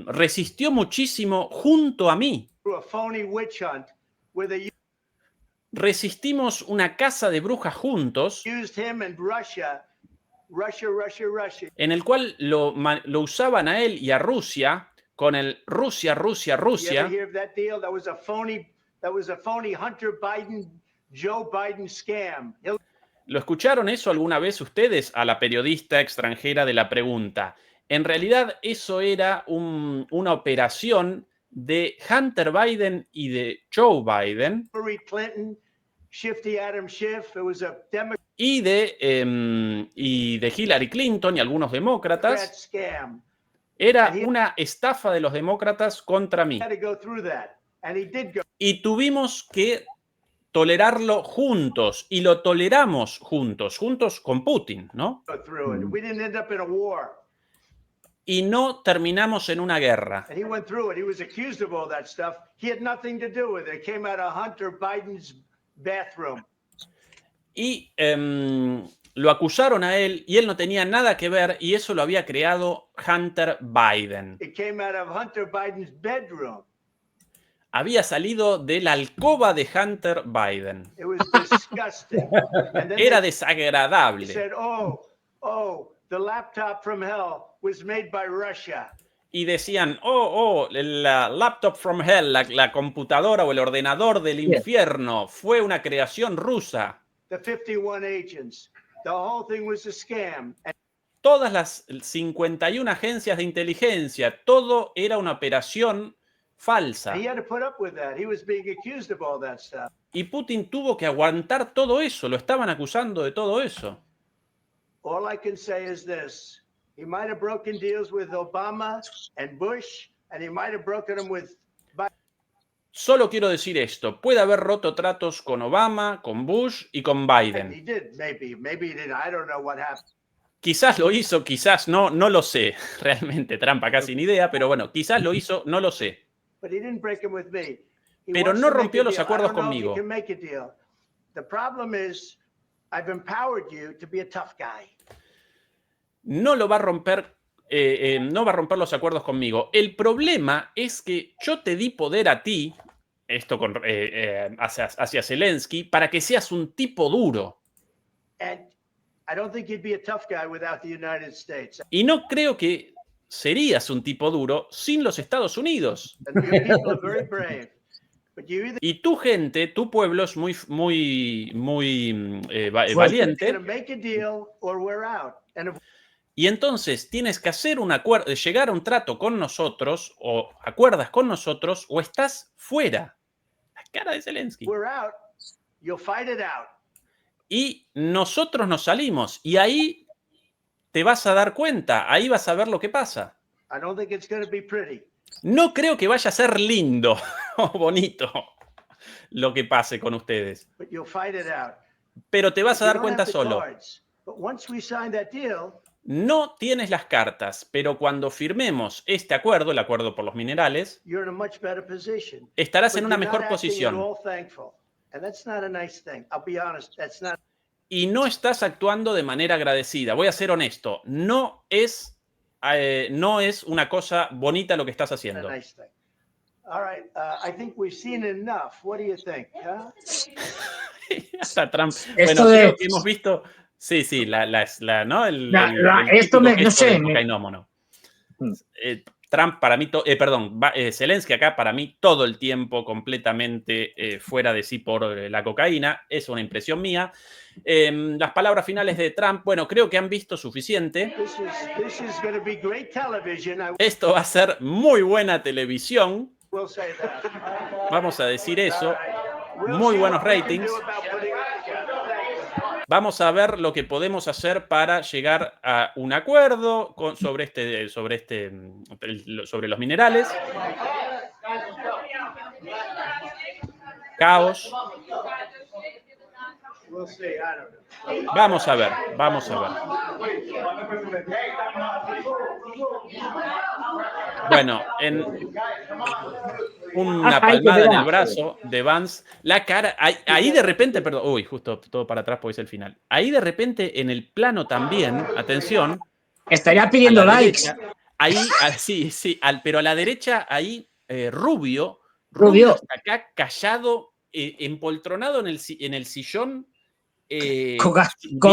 resistió muchísimo junto a mí. a phony witch hunt where they Resistimos una casa de brujas juntos used him and Russia, en el cual lo usaban a él y a Rusia con el Rusia, Rusia, You ever Rusia. hear of that deal? That was a phony Hunter Biden, Joe Biden scam. ¿Lo escucharon eso alguna vez ustedes? A la periodista extranjera de la pregunta. En realidad eso era una operación de Hunter Biden y de Joe Biden Hillary Clinton, Shifty Adam Schiff. It was a Democrat y de Hillary Clinton y algunos demócratas. scam. Era una estafa de los demócratas contra mí. He had to go through that, and he did go Y tuvimos que tolerarlo juntos. Y lo toleramos juntos con Putin, ¿no? through it. We didn't end up in a war, Y no terminamos en una guerra. and he went through it. He was accused of all that stuff. He had nothing to do with it. It came out of Hunter Biden's bathroom. Y lo acusaron a él y él no tenía nada que ver y eso lo había creado Hunter Biden. It came out of Hunter Biden's bedroom. Había salido de la alcoba de Hunter Biden. It was disgusting. And then Era they desagradable. said, the laptop from hell was made by Russia. Y decían, la laptop from hell, la computadora o el ordenador del infierno fue una creación rusa. The 51 agents. The whole thing was a scam. And Todas las 51 agencias de inteligencia, todo era una operación falsa. he had to put up with that. He was being accused of all that stuff. Y Putin tuvo que aguantar todo eso, lo estaban acusando de todo eso. All I can say is this. He might have broken deals with Obama and Bush, and he might have broken them with Biden. Solo quiero decir esto, puede haber roto tratos con Obama, con Bush y con He Biden. did, maybe. Maybe he didn't. I don't know what happened. Quizás lo hizo, quizás no, no lo sé. Realmente, Trump acá sin idea, pero bueno, quizás lo hizo, no lo sé. But he didn't break them with me. He Pero wants no to make rompió a los deal. I acuerdos don't know if conmigo. he can make a deal. The problem is, I've empowered you to be a tough guy. No lo va a romper, no va a romper los acuerdos conmigo. El problema es que yo te di poder a ti, esto hacia Zelensky, para que seas un tipo duro. And I don't think you'd be a tough guy without the United States. Y no creo que serías un tipo duro sin los Estados Unidos. And your people are very brave. But you either Y tu gente, tu pueblo es muy Fuerte. valiente. gonna make a deal or we're out. And if Y entonces tienes que hacer un acuerdo, llegar a un trato con nosotros, o acuerdas con nosotros, o estás fuera. La cara de Zelensky. we're out, you'll fight it out. Y nosotros nos salimos. Y ahí te vas a dar cuenta. Ahí vas a ver lo que pasa. I don't think it's going to be pretty. No creo que vaya a ser lindo o bonito lo que pase con ustedes. But you'll fight it out. Pero te vas a You dar don't cuenta have the solo. cards. But once we sign that deal, No tienes las cartas, pero cuando firmemos este acuerdo, el acuerdo por los minerales, you're in a much better position. estarás But en una you're mejor not acting at posición. all thankful. And that's not a nice thing. I'll be honest, that's not Y no estás actuando de manera agradecida. Voy a ser honesto. No es una cosa bonita lo que estás a haciendo. nice thing. All right, I think we've seen enough. What do you think? Huh? Hasta Trump. Esto Bueno, de- creo que hemos visto. Sí, sí, ¿no? El esto típico no gesto sé, del cocainómano. Trump para mí, Zelensky acá para mí todo el tiempo completamente fuera de sí por la cocaína. Es una impresión mía. Las palabras finales de Trump, bueno, creo que han visto suficiente. This is going to be great television. I Esto va a ser muy buena televisión. will say that. Vamos a decir eso. We'll Muy see buenos what we can ratings. do about putting it together. Thank you. Vamos a ver lo que podemos hacer para llegar a un acuerdo sobre los minerales. Caos. We'll see. I don't know. Vamos a ver, vamos a ver. Bueno, en una Ay, qué palmada en el pena. brazo de Vance, la cara, ahí de repente, perdón, uy, justo todo para atrás porque es el final. Ahí de repente en el plano también, atención, Estaría a pidiendo la likes. derecha, ahí, sí, sí, pero a la derecha, ahí, Rubio está acá callado, empoltronado en el sillón. Con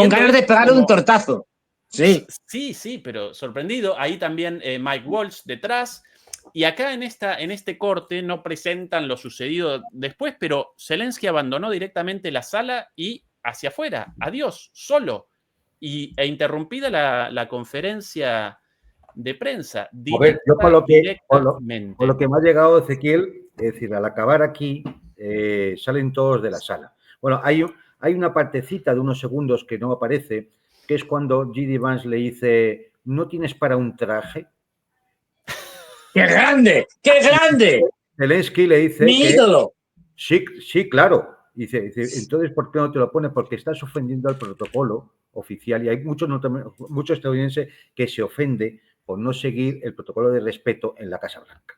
ganas de pegarle un tortazo. Sí. Sí, sí, pero sorprendido. Ahí también Mike Waltz detrás. Y acá en este corte no presentan lo sucedido después, pero Zelensky abandonó directamente la sala y hacia afuera. Adiós, solo. E interrumpida la conferencia de prensa. A ver, yo por lo Directamente. que me ha llegado Ezequiel, es decir, al acabar aquí, salen todos de la sala. Bueno, hay una partecita de unos segundos que no aparece, que es cuando J.D. Vance le dice, ¿no tienes para un traje? ¡Qué grande! ¡Qué grande! Zelensky le dice ¡Mi ídolo! sí, claro. Dice, entonces, ¿por qué no te lo pones? Porque estás ofendiendo al protocolo oficial y hay muchos estadounidenses que se ofende por no seguir el protocolo de respeto en la Casa Blanca.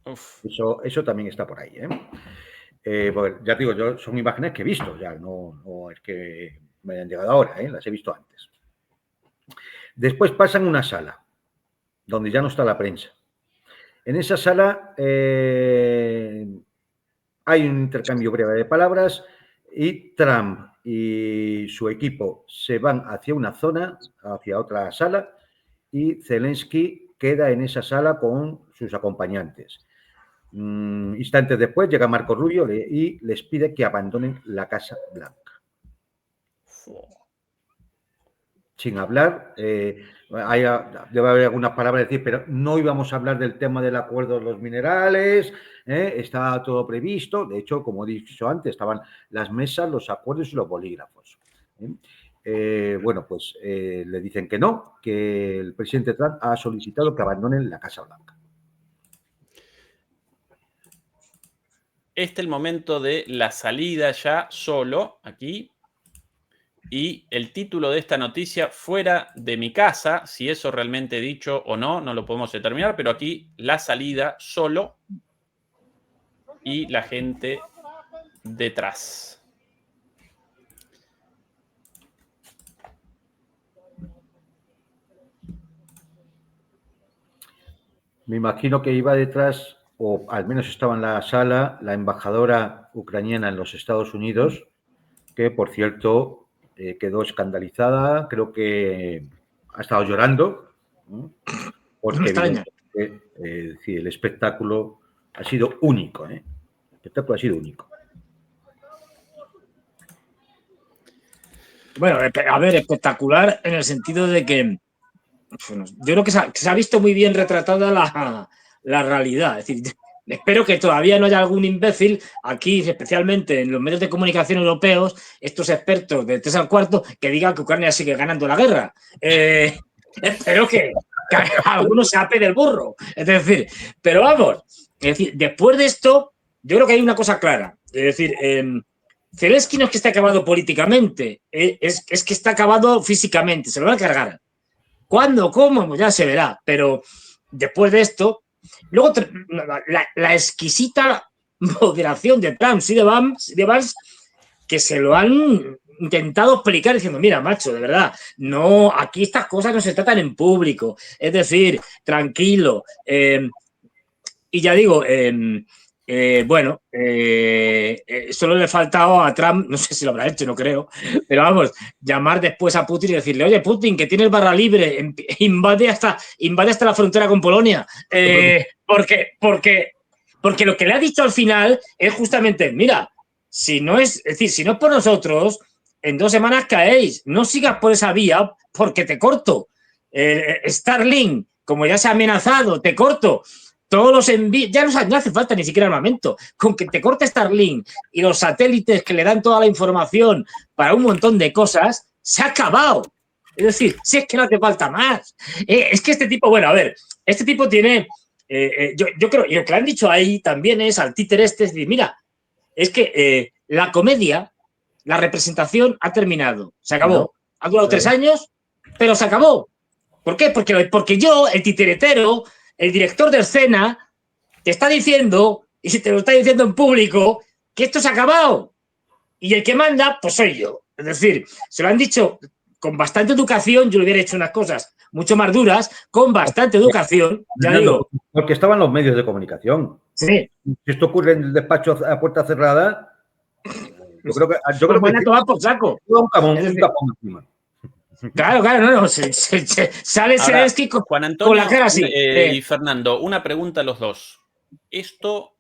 Uf. Eso también está por ahí, pues ya te digo, son imágenes que he visto, ya no es que me hayan llegado ahora, las he visto antes. Después pasan a una sala, donde ya no está la prensa. En esa sala hay un intercambio breve de palabras y Trump y su equipo se van hacia una zona, hacia otra sala, y Zelensky queda en esa sala con sus acompañantes. Instantes después llega Marco Rubio y les pide que abandonen la Casa Blanca. Sin hablar, debe haber algunas palabras decir, pero no íbamos a hablar del tema del acuerdo de los minerales, estaba todo previsto. De hecho, como he dicho antes, estaban las mesas, los acuerdos y los bolígrafos. Bueno, pues le dicen que no, que el presidente Trump ha solicitado que abandonen la Casa Blanca. Este es el momento de la salida ya solo, aquí. Y el título de esta noticia, fuera de mi casa, si eso realmente dicho o no, no lo podemos determinar, pero aquí la salida solo y la gente detrás. Me imagino que iba detrás, o al menos estaba en la sala, la embajadora ucraniana en los Estados Unidos, que, por cierto, quedó escandalizada, creo que ha estado llorando, Porque me extraña. sí, el espectáculo ha sido único, ¿eh? El espectáculo ha sido único. Bueno, a ver, espectacular en el sentido de que bueno, yo creo que se ha visto muy bien retratada la realidad. Es decir, espero que todavía no haya algún imbécil aquí, especialmente en los medios de comunicación europeos, estos expertos de 3 al cuarto, que digan que Ucrania sigue ganando la guerra. Espero que alguno se ape del burro. Es decir, pero vamos, es decir, después de esto, yo creo que hay una cosa clara. Es decir, Zelensky no es que esté acabado políticamente, es que está acabado físicamente, se lo van a cargar. ¿Cuándo? ¿Cómo? Ya se verá. Pero después de esto, luego la exquisita moderación de Trump y de Vance, que se lo han intentado explicar diciendo, mira, macho, de verdad, no, aquí estas cosas no se tratan en público. Es decir, tranquilo. Y ya digo, bueno, solo le faltaba a Trump, no sé si lo habrá hecho, no creo, pero vamos, llamar después a Putin y decirle, oye, Putin, que tienes barra libre, invade hasta la frontera con Polonia, porque lo que le ha dicho al final es justamente, mira, si no es por nosotros, en 2 semanas caéis, no sigas por esa vía porque te corto. Starlink, como ya se ha amenazado, te corto. Todos los envíos, ya no hace falta ni siquiera armamento, con que te corte Starlink y los satélites que le dan toda la información para un montón de cosas, se ha acabado. Es decir, si es que no hace falta más. Es que este tipo, bueno, a ver, este tipo tiene, yo creo, y lo que le han dicho ahí también es al títer es decir, mira, es que la comedia, la representación ha terminado, se acabó. Ha durado 3 años, pero se acabó. ¿Por qué? Porque yo, el titeretero, el director de escena, te está diciendo, y si te lo está diciendo en público, que esto se ha acabado. Y el que manda, pues soy yo. Es decir, se lo han dicho con bastante educación, yo le hubiera hecho unas cosas mucho más duras, con bastante educación, ya digo. Porque estaban los medios de comunicación. Sí. Si esto ocurre en el despacho a puerta cerrada, yo creo que van a tomar por saco. Un capón encima. Claro, no, sale Zelensky Juan Antonio, con la cara así. Y Fernando, una pregunta a los dos. ¿Esto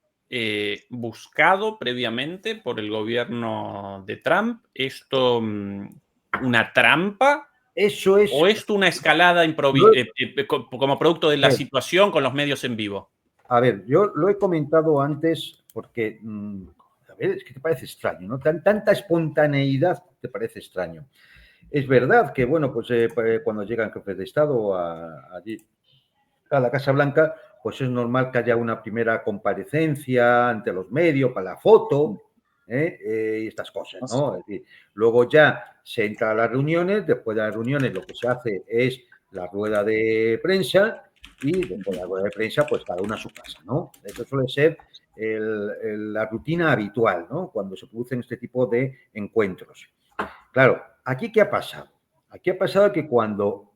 buscado previamente por el gobierno de Trump? ¿Esto una trampa? Eso es. ¿O esto una escalada como producto de la situación con los medios en vivo? A ver, yo lo he comentado antes porque, a ver, es que te parece extraño, ¿no? Tanta espontaneidad te parece extraño. Es verdad que, bueno, pues cuando llegan jefes de Estado allí a la Casa Blanca, pues es normal que haya una primera comparecencia ante los medios para la foto y estas cosas, ¿no? Es decir, luego ya se entra a las reuniones, después de las reuniones lo que se hace es la rueda de prensa y después de la rueda de prensa, pues cada uno a su casa, ¿no? Eso suele ser la rutina habitual, ¿no? Cuando se producen este tipo de encuentros. Claro, ¿aquí qué ha pasado? Aquí ha pasado que cuando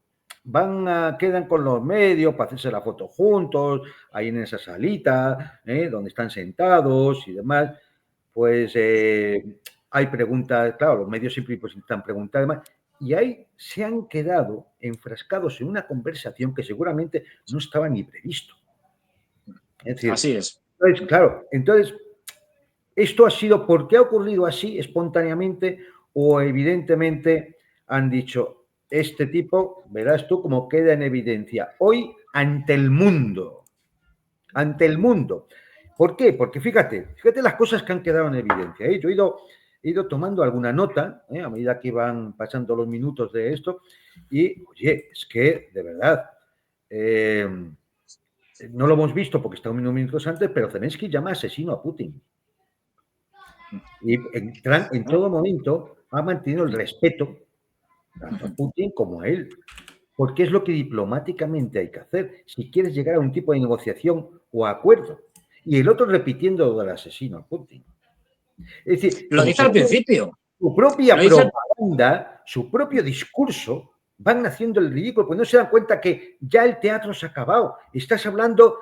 quedan con los medios para hacerse la foto juntos, ahí en esa salita, donde están sentados y demás, pues hay preguntas, claro, los medios siempre pues, intentan preguntar y demás, y ahí se han quedado enfrascados en una conversación que seguramente no estaba ni previsto. Es decir, así es. Entonces, claro, esto ha sido porque ha ocurrido así espontáneamente o evidentemente han dicho, este tipo, verás tú cómo queda en evidencia hoy ante el mundo. Ante el mundo. ¿Por qué? Porque fíjate las cosas que han quedado en evidencia. Yo he ido tomando alguna nota a medida que iban pasando los minutos de esto y, oye, es que, de verdad, no lo hemos visto porque está unos minutos antes, pero Zelensky llama asesino a Putin. Y en todo momento ha mantenido el respeto tanto a Putin como a él, porque es lo que diplomáticamente hay que hacer si quieres llegar a un tipo de negociación o acuerdo. Y el otro repitiendo lo del asesino a Putin. Es decir, lo dice al principio. Su propia propaganda, su propio discurso, van haciendo el ridículo, pues no se dan cuenta que ya el teatro se ha acabado. Estás hablando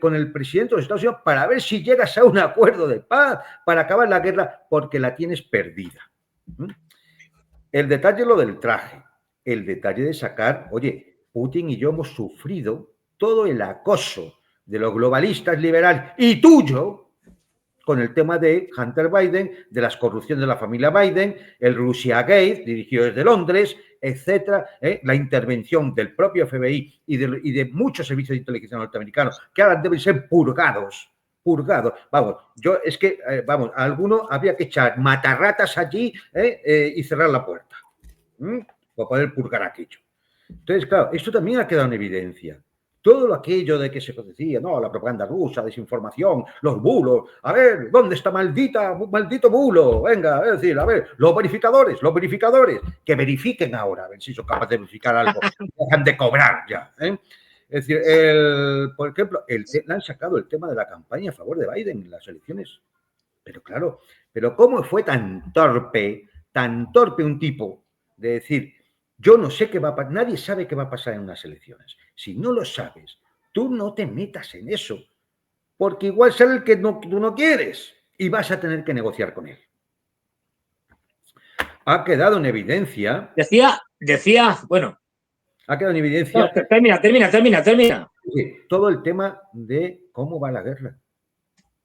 con el presidente de los Estados Unidos para ver si llegas a un acuerdo de paz, para acabar la guerra, porque la tienes perdida. El detalle es lo del traje, el detalle de sacar, oye, Putin y yo hemos sufrido todo el acoso de los globalistas liberales y tuyo con el tema de Hunter Biden, de las corrupciones de la familia Biden, el Russia Gate, dirigido desde Londres, etcétera, la intervención del propio FBI y de muchos servicios de inteligencia norteamericanos que ahora deben ser purgados. Vamos, a alguno había que echar matarratas allí y cerrar la puerta para poder purgar aquello. Entonces, claro, esto también ha quedado en evidencia. Todo aquello de que se decía, no, la propaganda rusa, desinformación, los bulos, a ver, ¿dónde está maldito bulo? Venga, es decir, a ver, los verificadores, que verifiquen ahora, a ver si son capaces de verificar algo, dejan de cobrar ya, ¿eh? Es decir, por ejemplo, le han sacado el tema de la campaña a favor de Biden en las elecciones. Pero claro, pero ¿cómo fue tan torpe un tipo de decir, yo no sé qué va a pasar, nadie sabe qué va a pasar en unas elecciones? Si no lo sabes, tú no te metas en eso, porque igual sale el que tú no quieres y vas a tener que negociar con él. Ha quedado en evidencia... Bueno... Ha quedado en evidencia... No, termina. Todo el tema de cómo va la guerra.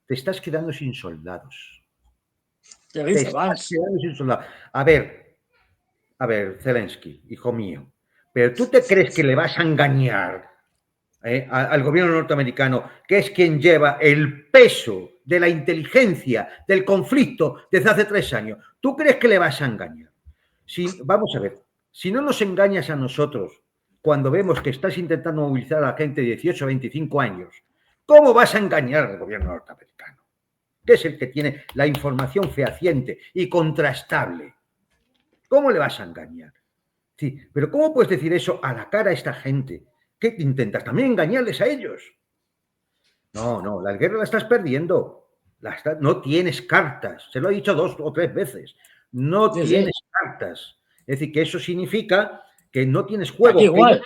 Te estás quedando sin soldados. Ya dice, te estás quedando sin soldados. A ver, Zelensky, hijo mío, pero ¿tú te crees que le vas a engañar al gobierno norteamericano, que es quien lleva el peso de la inteligencia del conflicto desde hace 3 años? ¿Tú crees que le vas a engañar? Vamos a ver, si no nos engañas a nosotros cuando vemos que estás intentando movilizar a la gente de 18 a 25 años, ¿cómo vas a engañar al gobierno norteamericano? Que es el que tiene la información fehaciente y contrastable. ¿Cómo le vas a engañar? Sí, pero ¿cómo puedes decir eso a la cara a esta gente? ¿Qué intentas también engañarles a ellos? No, la guerra la estás perdiendo. No tienes cartas. Se lo he dicho 2 o 3 veces. No tienes cartas. Es decir, que eso significa que no tienes juego. Igual.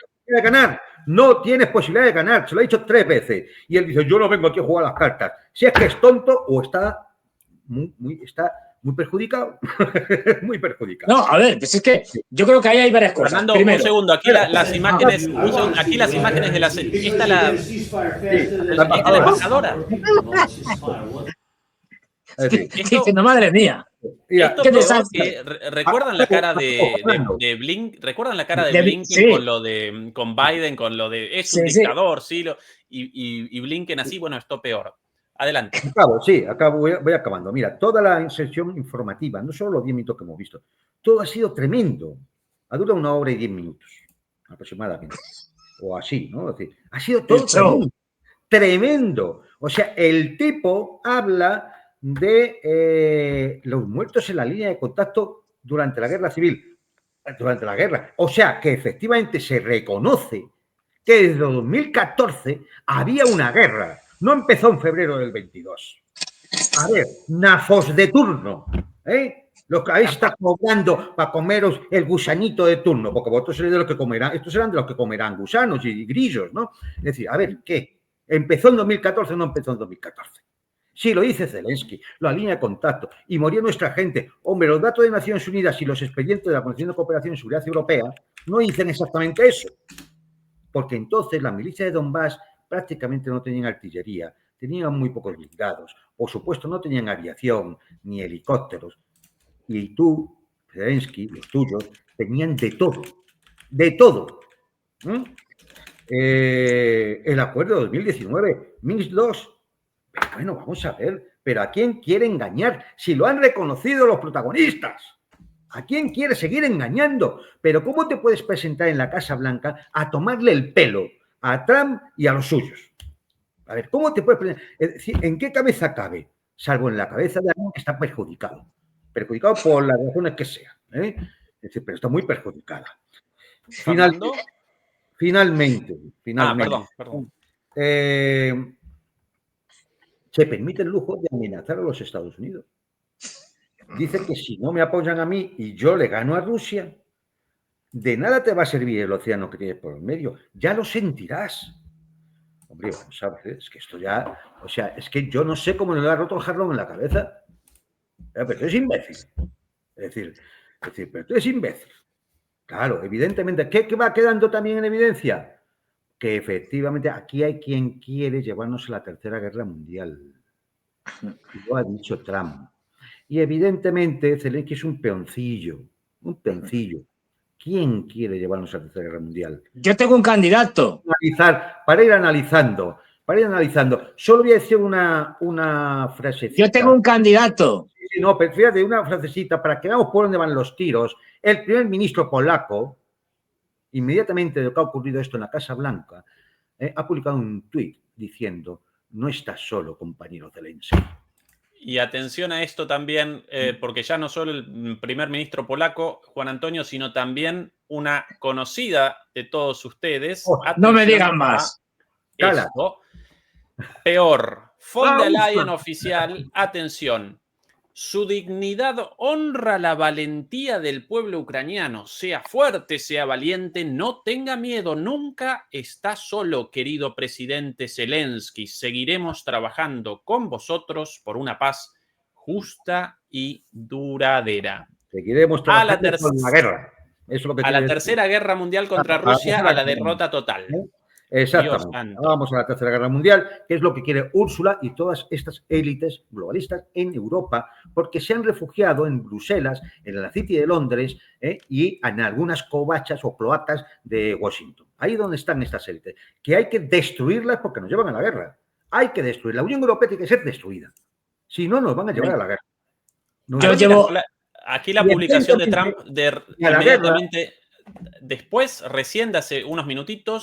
No tienes posibilidad de ganar. Se lo he dicho 3 veces. Y él dice, yo no vengo aquí a jugar las cartas. Si es que es tonto o está muy perjudicado. Muy perjudicado. No, a ver, pues es que yo creo que ahí hay varias cosas. Fernando, primero, un segundo, aquí las imágenes, aquí las imágenes de la... Esta la embajadora. Diciendo, madre mía. Esto ¿qué desastre? ¿Recuerdan la cara de Blink? ¿Recuerdan la cara de Blinken con Biden, con lo de es un dictador, sí, y Blinken así? Bueno, esto peor. Adelante. Voy acabando. Mira, toda la sesión informativa, no solo los 10 minutos que hemos visto, todo ha sido tremendo. Ha durado 1 hora y 10 minutos, aproximadamente. O así, ¿no? Es decir, ha sido todo tremendo. O sea, el tipo habla de los muertos en la línea de contacto durante la guerra civil. Durante la guerra. O sea, que efectivamente se reconoce que desde 2014 había una guerra. No empezó en febrero del 22. A ver, nafos de turno, Los que habéis estado cobrando para comeros el gusanito de turno, porque vosotros seréis de los que comerán, estos serán de los que comerán gusanos y grillos, ¿no? Es decir, a ver, ¿qué? ¿Empezó en 2014 o no empezó en 2014? Sí, lo dice Zelensky, la línea de contacto, y moría nuestra gente. Hombre, los datos de Naciones Unidas y los expedientes de la Comisión de Cooperación y Seguridad Europea no dicen exactamente eso, porque entonces la milicia de Donbass prácticamente no tenían artillería, tenían muy pocos blindados, por supuesto no tenían aviación ni helicópteros, y tú, Zelensky, los tuyos, tenían de todo. El acuerdo de 2019, Minsk II, pero bueno, vamos a ver, pero ¿a quién quiere engañar? Si lo han reconocido los protagonistas, ¿a quién quiere seguir engañando? Pero ¿cómo te puedes presentar en la Casa Blanca a tomarle el pelo a Trump y a los suyos? A ver, ¿cómo te puedes presentar? Es decir, ¿en qué cabeza cabe? Salvo en la cabeza de alguien que está perjudicado por las razones que sean, Es decir, pero está muy perjudicada. Finalmente. Perdón. Se permite el lujo de amenazar a los Estados Unidos. Dice que si no me apoyan a mí y yo le gano a Rusia, de nada te va a servir el océano que tienes por el medio. Ya lo sentirás. Hombre, vamos a ver, es que esto ya... O sea, es que yo no sé cómo le ha roto el jarrón en la cabeza. Pero tú eres imbécil. Es decir, pero tú eres imbécil. Claro, evidentemente. ¿Qué va quedando también en evidencia? Que efectivamente aquí hay quien quiere llevarnos a la Tercera Guerra Mundial. Lo ha dicho Trump. Y evidentemente Zelensky es un peoncillo. Un peoncillo. ¿Quién quiere llevarnos a la Tercera Guerra Mundial? Yo tengo un candidato. Para ir analizando. Solo voy a decir una frasecita. Yo tengo un candidato. Sí, no, pero fíjate, una frasecita para que veamos por dónde van los tiros. El primer ministro polaco, inmediatamente de lo que ha ocurrido esto en la Casa Blanca, ha publicado un tuit diciendo: no estás solo, compañero Zelensky. Y atención a esto también, porque ya no solo el primer ministro polaco, Juan Antonio, sino también una conocida de todos ustedes. No me digan más. Esto. Peor. Von der Leyen oficial, atención. Su dignidad honra la valentía del pueblo ucraniano. Sea fuerte, sea valiente, no tenga miedo. Nunca está solo, querido presidente Zelensky. Seguiremos trabajando con vosotros por una paz justa y duradera. Seguiremos trabajando con la guerra. Eso es lo que a la Tercera Guerra Mundial contra Rusia, a la derrota total. Exactamente. Vamos a la Tercera Guerra Mundial, que es lo que quiere Úrsula y todas estas élites globalistas en Europa, porque se han refugiado en Bruselas, en la City de Londres y en algunas covachas o cloacas de Washington. Ahí donde están estas élites, que hay que destruirlas porque nos llevan a la guerra. Hay que destruir. La Unión Europea tiene que ser destruida. Si no, nos van a llevar a la guerra. Yo llevo aquí la publicación de Trump inmediatamente. Después, recién de hace unos minutitos,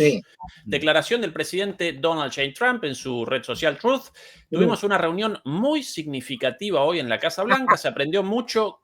declaración del presidente Donald J. Trump en su red social Truth. Tuvimos una reunión muy significativa hoy en la Casa Blanca. Se aprendió mucho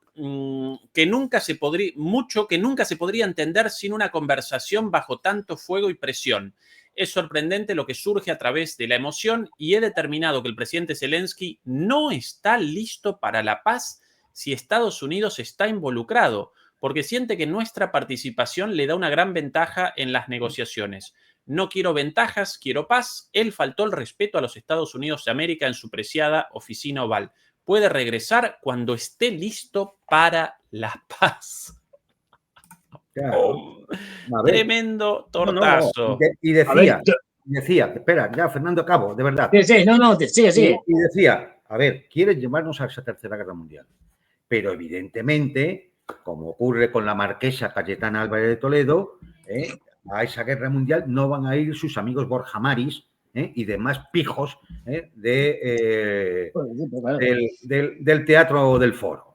que nunca se podría entender sin una conversación bajo tanto fuego y presión. Es sorprendente lo que surge a través de la emoción y he determinado que el presidente Zelensky no está listo para la paz si Estados Unidos está involucrado, porque siente que nuestra participación le da una gran ventaja en las negociaciones. No quiero ventajas, quiero paz. Él faltó el respeto a los Estados Unidos de América en su preciada oficina oval. Puede regresar cuando esté listo para la paz. Claro. Tremendo tortazo. Y decía, espera, ya Fernando, acabo, de verdad. Sí. Y decía, a ver, quieren llevarnos a esa Tercera Guerra Mundial, pero evidentemente, como ocurre con la marquesa Cayetana Álvarez de Toledo, a esa guerra mundial no van a ir sus amigos Borja Maris y demás pijos del teatro del foro.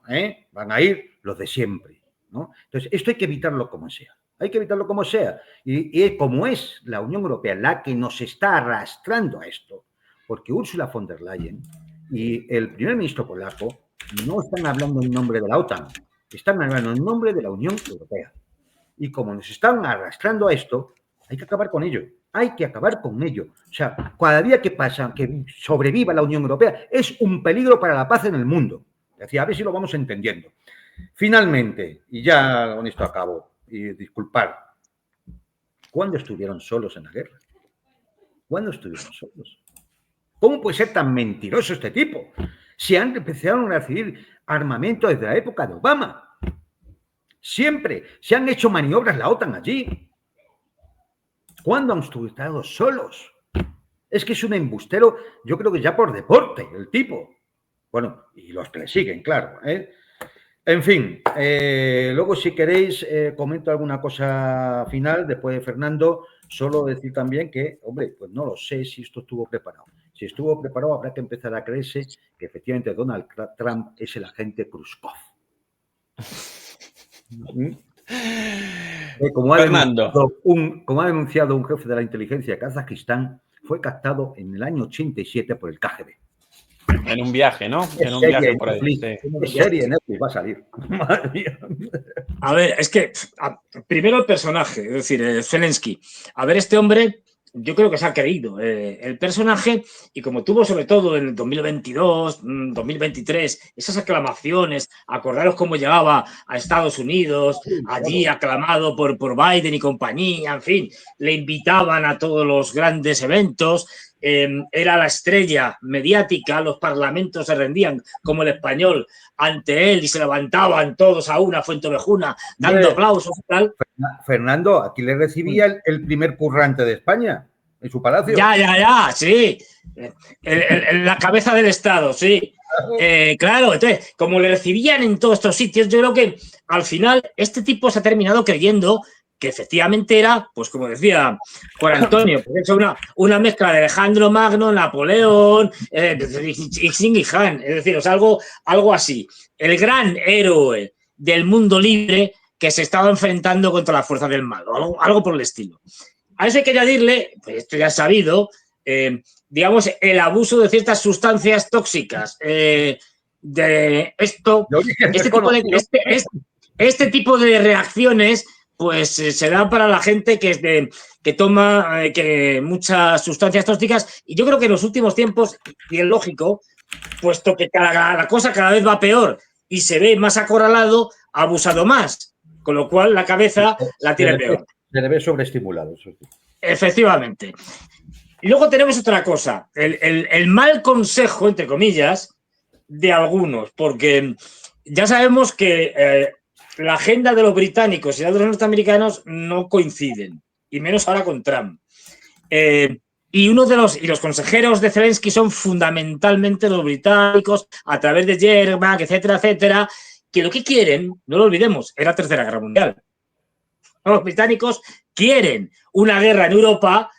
Van a ir los de siempre, ¿no? Entonces, esto hay que evitarlo como sea. Hay que evitarlo como sea. Y como es la Unión Europea la que nos está arrastrando a esto, porque Ursula von der Leyen y el primer ministro polaco no están hablando en nombre de la OTAN, están hablando en nombre de la Unión Europea. Y como nos están arrastrando a esto, hay que acabar con ello. Hay que acabar con ello. O sea, cada día que pasa, que sobreviva la Unión Europea, es un peligro para la paz en el mundo. Decía, a ver si lo vamos entendiendo. Finalmente, y ya con esto acabo, y disculpar, ¿cuándo estuvieron solos en la guerra? ¿Cuándo estuvieron solos? ¿Cómo puede ser tan mentiroso este tipo? Si han empezado a recibir armamento desde la época de Obama. Siempre se han hecho maniobras la OTAN allí. ¿Cuándo han estado solos? Es que es un embustero, yo creo que ya por deporte, el tipo. Bueno, y los que le siguen, claro. En fin, luego si queréis comento alguna cosa final después de Fernando. Solo decir también que, hombre, pues no lo sé si esto estuvo preparado. Si estuvo preparado, habrá que empezar a creerse que efectivamente Donald Trump es el agente Khrushchev. Como ha denunciado un jefe de la inteligencia de Kazajistán, fue captado en el año 87 por el KGB. En un viaje, ¿no? En un viaje por ahí. Es serie Netflix, va a salir. A ver, es que primero el personaje, es decir, Zelensky. A ver, este hombre, yo creo que se ha creído el personaje y como tuvo sobre todo en el 2022, 2023, esas aclamaciones, acordaros cómo llegaba a Estados Unidos, allí aclamado por Biden y compañía, en fin, le invitaban a todos los grandes eventos. era la estrella mediática, los parlamentos se rendían como el español ante él y se levantaban todos a una Fuentovejuna dando aplausos y tal. Fernando, aquí le recibía el primer currante de España, en su palacio. Ya, sí. La cabeza del Estado, sí. Claro, entonces, como le recibían en todos estos sitios, yo creo que al final este tipo se ha terminado creyendo que efectivamente era, pues como decía Juan Antonio, pues hecho una mezcla de Alejandro Magno, Napoleón, y Genghis Khan, es decir, o sea, algo así. El gran héroe del mundo libre que se estaba enfrentando contra la fuerza del mal, algo por el estilo. A eso hay que añadirle, pues esto ya es sabido, digamos, el abuso de ciertas sustancias tóxicas. Este tipo de reacciones pues se dan para la gente que toma muchas sustancias tóxicas, y yo creo que en los últimos tiempos, y es lógico, puesto que la cosa cada vez va peor y se ve más acorralado, ha abusado más, con lo cual la cabeza la tiene peor. Se debe sobreestimulado. Eso sí. Efectivamente. Y luego tenemos otra cosa, el mal consejo, entre comillas, de algunos, porque ya sabemos que la agenda de los británicos y la de los norteamericanos no coinciden, y menos ahora con Trump. Y los consejeros de Zelensky son fundamentalmente los británicos, a través de Yermak, etcétera, etcétera, que lo que quieren, no lo olvidemos, es la Tercera Guerra Mundial. Los británicos quieren una guerra en Europa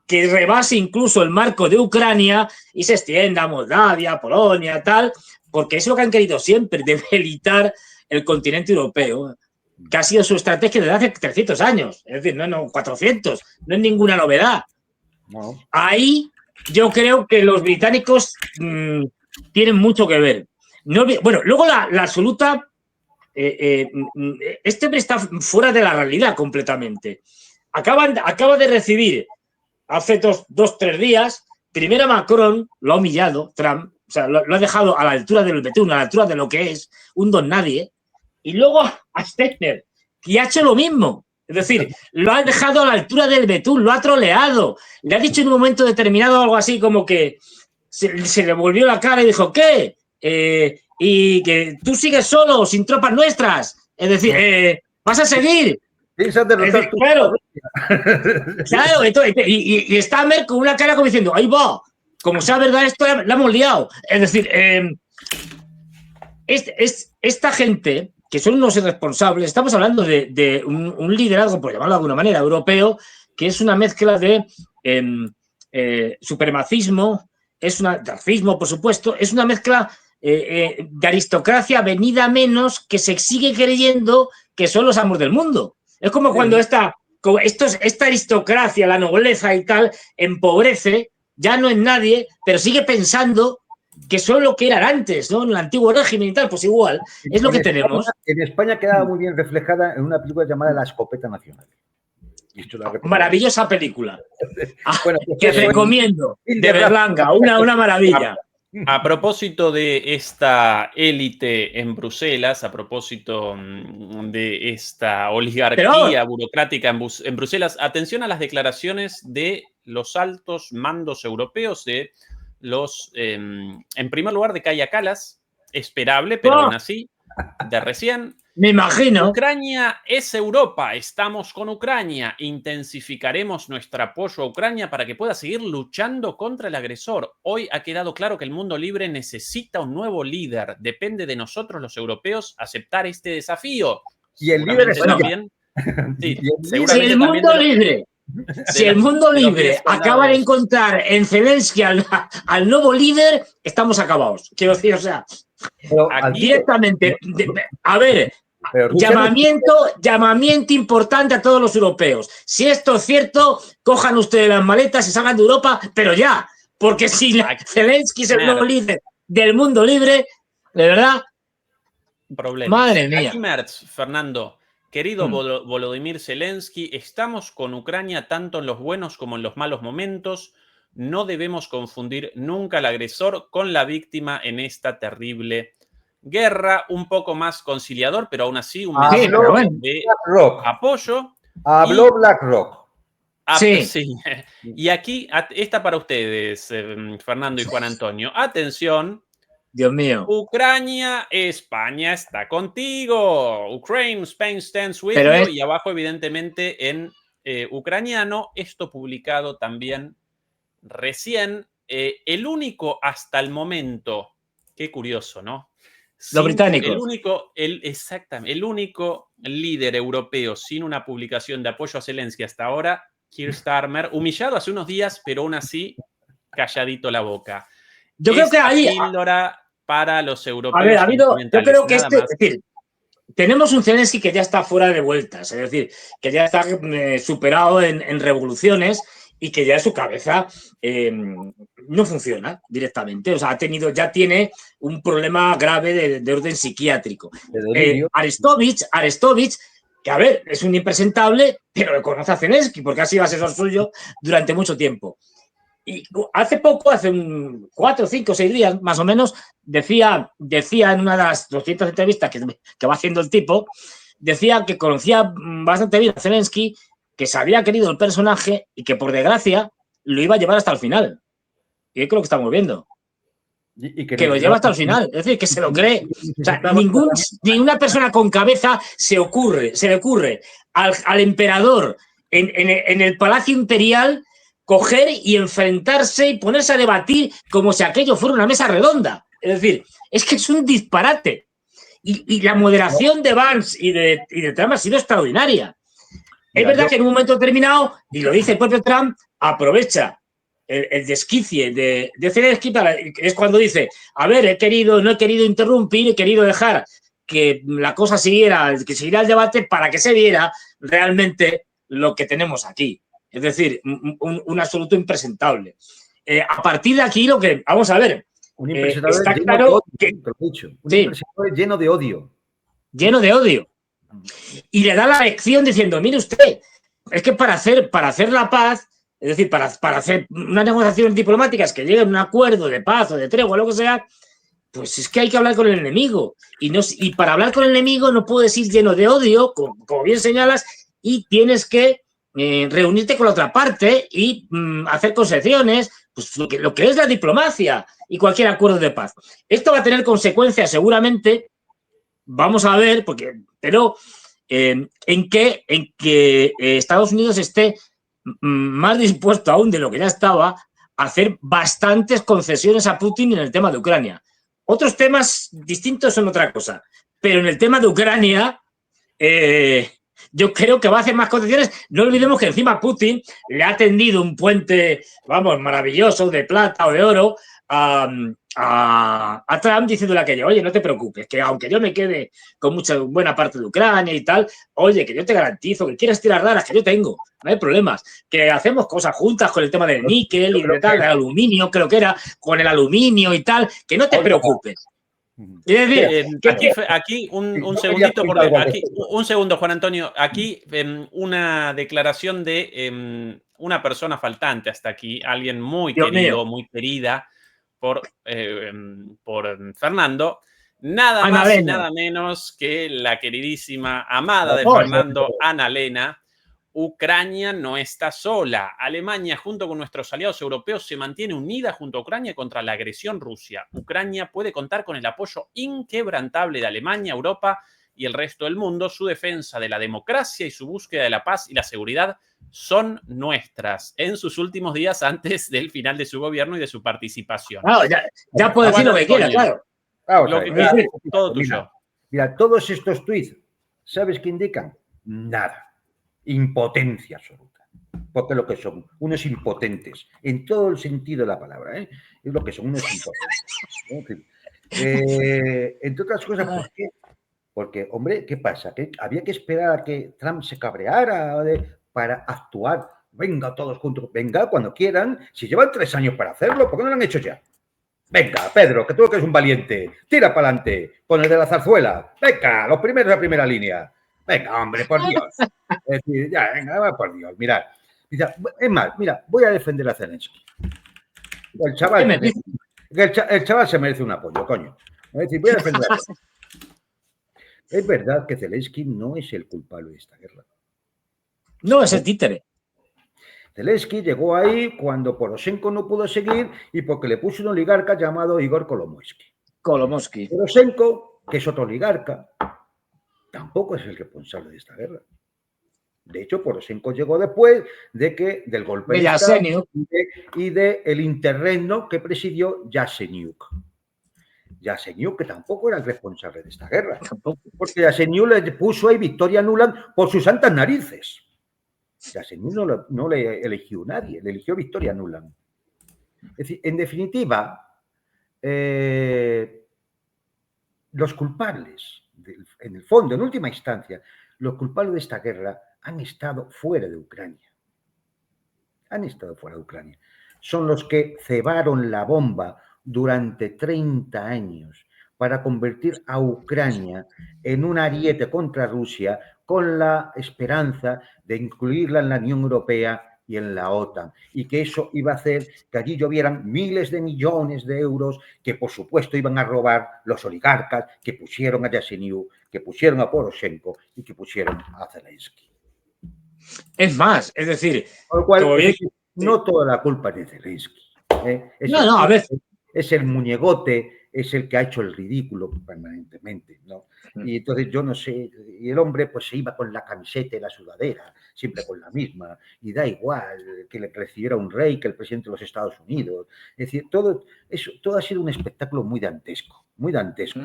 que rebase incluso el marco de Ucrania y se extienda a Moldavia, Polonia, tal, porque es lo que han querido siempre, debilitar el continente europeo, que ha sido su estrategia desde hace 300 años, es decir, no 400, no es ninguna novedad. No. Ahí yo creo que los británicos tienen mucho que ver. Bueno, luego la absoluta... este hombre está fuera de la realidad completamente. Acaba de recibir hace 2-3 días, primero Macron lo ha humillado, Trump, o sea, lo ha dejado a la altura del betún, a la altura de lo que es un don nadie, y luego a Steiner, que ha hecho lo mismo. Es decir, lo ha dejado a la altura del betún, lo ha troleado. Le ha dicho en un momento determinado algo así como que se le volvió la cara y dijo, ¿qué? Y que tú sigues solo, sin tropas nuestras. Es decir, vas a seguir. Claro, y Stammer con una cara como diciendo, ahí va, como sea verdad esto, la hemos liado. Es decir, esta gente, que son unos irresponsables, estamos hablando de un liderazgo, por llamarlo de alguna manera, europeo, que es una mezcla de supremacismo, racismo, por supuesto, es una mezcla de aristocracia venida menos que se sigue creyendo que son los amos del mundo. Es como cuando esta aristocracia, la nobleza y tal, empobrece, ya no es nadie, pero sigue pensando que son lo que eran antes, ¿no? En el antiguo régimen y tal, pues igual, es lo que tenemos. En España quedaba muy bien reflejada en una película llamada La Escopeta Nacional. Maravillosa película. Bueno, que recomiendo, de Berlanga, una maravilla. A propósito de esta élite en Bruselas, a propósito de esta oligarquía burocrática en Bruselas, atención a las declaraciones de los altos mandos europeos, de los, en primer lugar, de Kaja Kallas, esperable, pero aún así, de recién. Me imagino. Ucrania es Europa, estamos con Ucrania, intensificaremos nuestro apoyo a Ucrania para que pueda seguir luchando contra el agresor. Hoy ha quedado claro que el mundo libre necesita un nuevo líder. Depende de nosotros, los europeos, aceptar este desafío. Y el líder es también. Sí, si el mundo libre acaba de encontrar en Zelensky al nuevo líder, estamos acabados. Quiero decir, o sea, directamente. A ver, llamamiento importante a todos los europeos. Si esto es cierto, cojan ustedes las maletas y salgan de Europa, pero ya, porque si Zelensky es el nuevo líder del mundo libre, de verdad, problemas. Madre mía. Aquí Merz, Fernando, querido Volodymyr Zelensky, estamos con Ucrania tanto en los buenos como en los malos momentos. No debemos confundir nunca al agresor con la víctima en esta terrible guerra. Un poco más conciliador, pero aún así un mensaje de apoyo. Habló BlackRock. Sí. Sí. Y aquí está para ustedes, Fernando y Juan Antonio. Atención. Dios mío. Ucrania, España está contigo. Ukraine, Spain stands with Pero you. es- Y abajo, evidentemente, en ucraniano. Esto publicado también recién. El único hasta el momento, qué curioso, ¿no? Los británicos. Exactamente, el único líder europeo sin una publicación de apoyo a Zelensky hasta ahora, Keir Starmer, humillado hace unos días, pero aún así calladito la boca. Yo creo que Esta ahí, píldora para los a ver, europeos ha habido, yo continentales, creo que nada más. es decir, tenemos un Zelensky que ya está fuera de vueltas, es decir, que ya está superado en revoluciones y que ya su cabeza no funciona directamente. O sea, ya tiene un problema grave de orden psiquiátrico. De delirio. Arestovich, que a ver, es un impresentable, pero le conoce a Zelensky porque ha sido asesor suyo durante mucho tiempo. Y hace poco, hace 4, 5, 6 días más o menos, decía en una de las 200 entrevistas que va haciendo el tipo, decía que conocía bastante bien a Zelensky, que se había querido el personaje y que por desgracia lo iba a llevar hasta el final. Y es lo que estamos viendo. Y Que lo lleva hasta el final, es decir, que se lo cree. O sea, ninguna persona con cabeza se le ocurre al emperador en el Palacio Imperial coger y enfrentarse y ponerse a debatir como si aquello fuera una mesa redonda. Es decir, es que es un disparate. Y la moderación de Vance y de Trump ha sido extraordinaria. Es verdad que en un momento determinado, y lo dice el propio Trump, aprovecha el desquicie de Zelensky, es cuando dice, a ver, no he querido interrumpir, he querido dejar que la cosa siguiera el debate para que se viera realmente lo que tenemos aquí. Es decir, un absoluto impresentable. A partir de aquí, vamos a ver. Un impresentable Está lleno claro de odio, que, te lo he dicho. Un sí, impresentable lleno de odio. lleno de odio. Y le da la lección diciendo, mire usted, es que para hacer la paz, es decir, para hacer unas negociaciones diplomáticas que lleguen a un acuerdo de paz o de tregua o lo que sea, pues es que hay que hablar con el enemigo. Y para hablar con el enemigo no puedes ir lleno de odio, como bien señalas, y tienes que reunirte con la otra parte y hacer concesiones, pues lo que es la diplomacia y cualquier acuerdo de paz. Esto va a tener consecuencias seguramente, vamos a ver, pero en que Estados Unidos esté más dispuesto aún de lo que ya estaba a hacer bastantes concesiones a Putin en el tema de Ucrania. Otros temas distintos son otra cosa, pero en el tema de Ucrania yo creo que va a hacer más concesiones. No olvidemos que encima Putin le ha tendido un puente, vamos, maravilloso de plata o de oro a Trump diciéndole aquello, oye, no te preocupes, que aunque yo me quede con buena parte de Ucrania y tal, oye, que yo te garantizo que quieras tirar raras, que yo tengo, no hay problemas, que hacemos cosas juntas con el tema del níquel y de tal, del aluminio, creo que era, con el aluminio y tal, que no te preocupes. Es decir, aquí un segundito, porque aquí, un segundo, Juan Antonio, aquí una declaración de una persona faltante hasta aquí, alguien muy querido, muy querida por Fernando, nada Ana más Lena. y nada menos que la queridísima amada de Fernando, Ana Lena. Ucrania no está sola. Alemania, junto con nuestros aliados europeos, se mantiene unida junto a Ucrania contra la agresión rusa. Ucrania puede contar con el apoyo inquebrantable de Alemania, Europa y el resto del mundo. Su defensa de la democracia y su búsqueda de la paz y la seguridad son nuestras en sus últimos días antes del final de su gobierno y de su participación. Claro, ya puede decir lo que quiera, claro. Lo que quiera, todo tuyo. Mira, todos estos tweets, ¿sabes qué indican? Nada. Impotencia absoluta. Porque lo que son, unos impotentes, en todo el sentido de la palabra, ¿eh? Es lo que son, unos impotentes. Entre otras cosas, ¿por qué? Porque, hombre, ¿qué pasa? ¿Que había que esperar a que Trump se cabreara para actuar? Venga, todos juntos, venga, cuando quieran. Si llevan 3 años para hacerlo, ¿por qué no lo han hecho ya? Venga, Pedro, que tú que eres un valiente, tira para adelante, pon el de la zarzuela. Venga, los primeros de primera línea. Venga, hombre, por Dios. Es decir, ya, venga, va por Dios, mirad. Es más, mira, voy a defender a Zelensky. El chaval se merece un apoyo, coño. Es decir, voy a defender a Zelensky. Es verdad que Zelensky no es el culpable de esta guerra. No, es el títere. Zelensky llegó ahí cuando Poroshenko no pudo seguir y porque le puso un oligarca llamado Igor Kolomoisky. Poroshenko, que es otro oligarca, tampoco es el responsable de esta guerra. De hecho, Poroshenko llegó después del golpe de Estado y del interregno que presidió Yatsenyuk. Yatsenyuk, que tampoco era el responsable de esta guerra. Porque Yatsenyuk le puso ahí Victoria Nuland por sus santas narices. Yatsenyuk no le eligió nadie, le eligió Victoria Nuland. Es decir, en definitiva, los culpables, en el fondo, en última instancia, los culpables de esta guerra han estado fuera de Ucrania. Han estado fuera de Ucrania. Son los que cebaron la bomba durante 30 años para convertir a Ucrania en un ariete contra Rusia con la esperanza de incluirla en la Unión Europea y en la OTAN, y que eso iba a hacer que allí llovieran miles de millones de euros que, por supuesto, iban a robar los oligarcas que pusieron a Yatsenyuk, que pusieron a Poroshenko y que pusieron a Zelensky. Es más, es decir, por lo cual, no toda la culpa es de Zelensky. A ver. Es el muñegote, es el que ha hecho el ridículo permanentemente, ¿no? Y entonces yo no sé, y el hombre pues se iba con la camiseta y la sudadera, siempre con la misma, y da igual que le recibiera un rey que el presidente de los Estados Unidos. Es decir, todo ha sido un espectáculo muy dantesco, muy dantesco.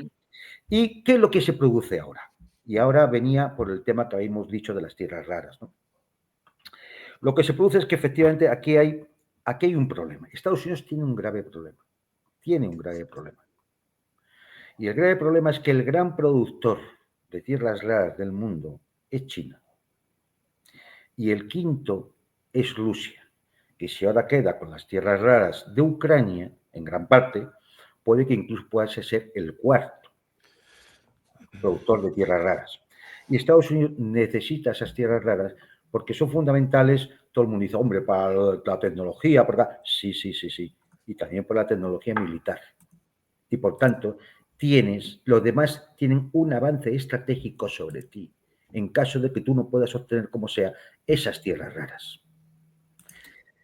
¿Y qué es lo que se produce ahora? Y ahora venía por el tema que habíamos dicho de las tierras raras, ¿no? Lo que se produce es que efectivamente aquí hay un problema. Estados Unidos tiene un grave problema. Tiene un grave problema. Y el grave problema es que el gran productor de tierras raras del mundo es China. Y el quinto es Rusia, que si ahora queda con las tierras raras de Ucrania, en gran parte, puede que incluso pueda ser el cuarto productor de tierras raras. Y Estados Unidos necesita esas tierras raras porque son fundamentales. Todo el mundo dice, hombre, para la tecnología, sí. Y también por la tecnología militar. Y por tanto, los demás tienen un avance estratégico sobre ti, en caso de que tú no puedas obtener, como sea, esas tierras raras.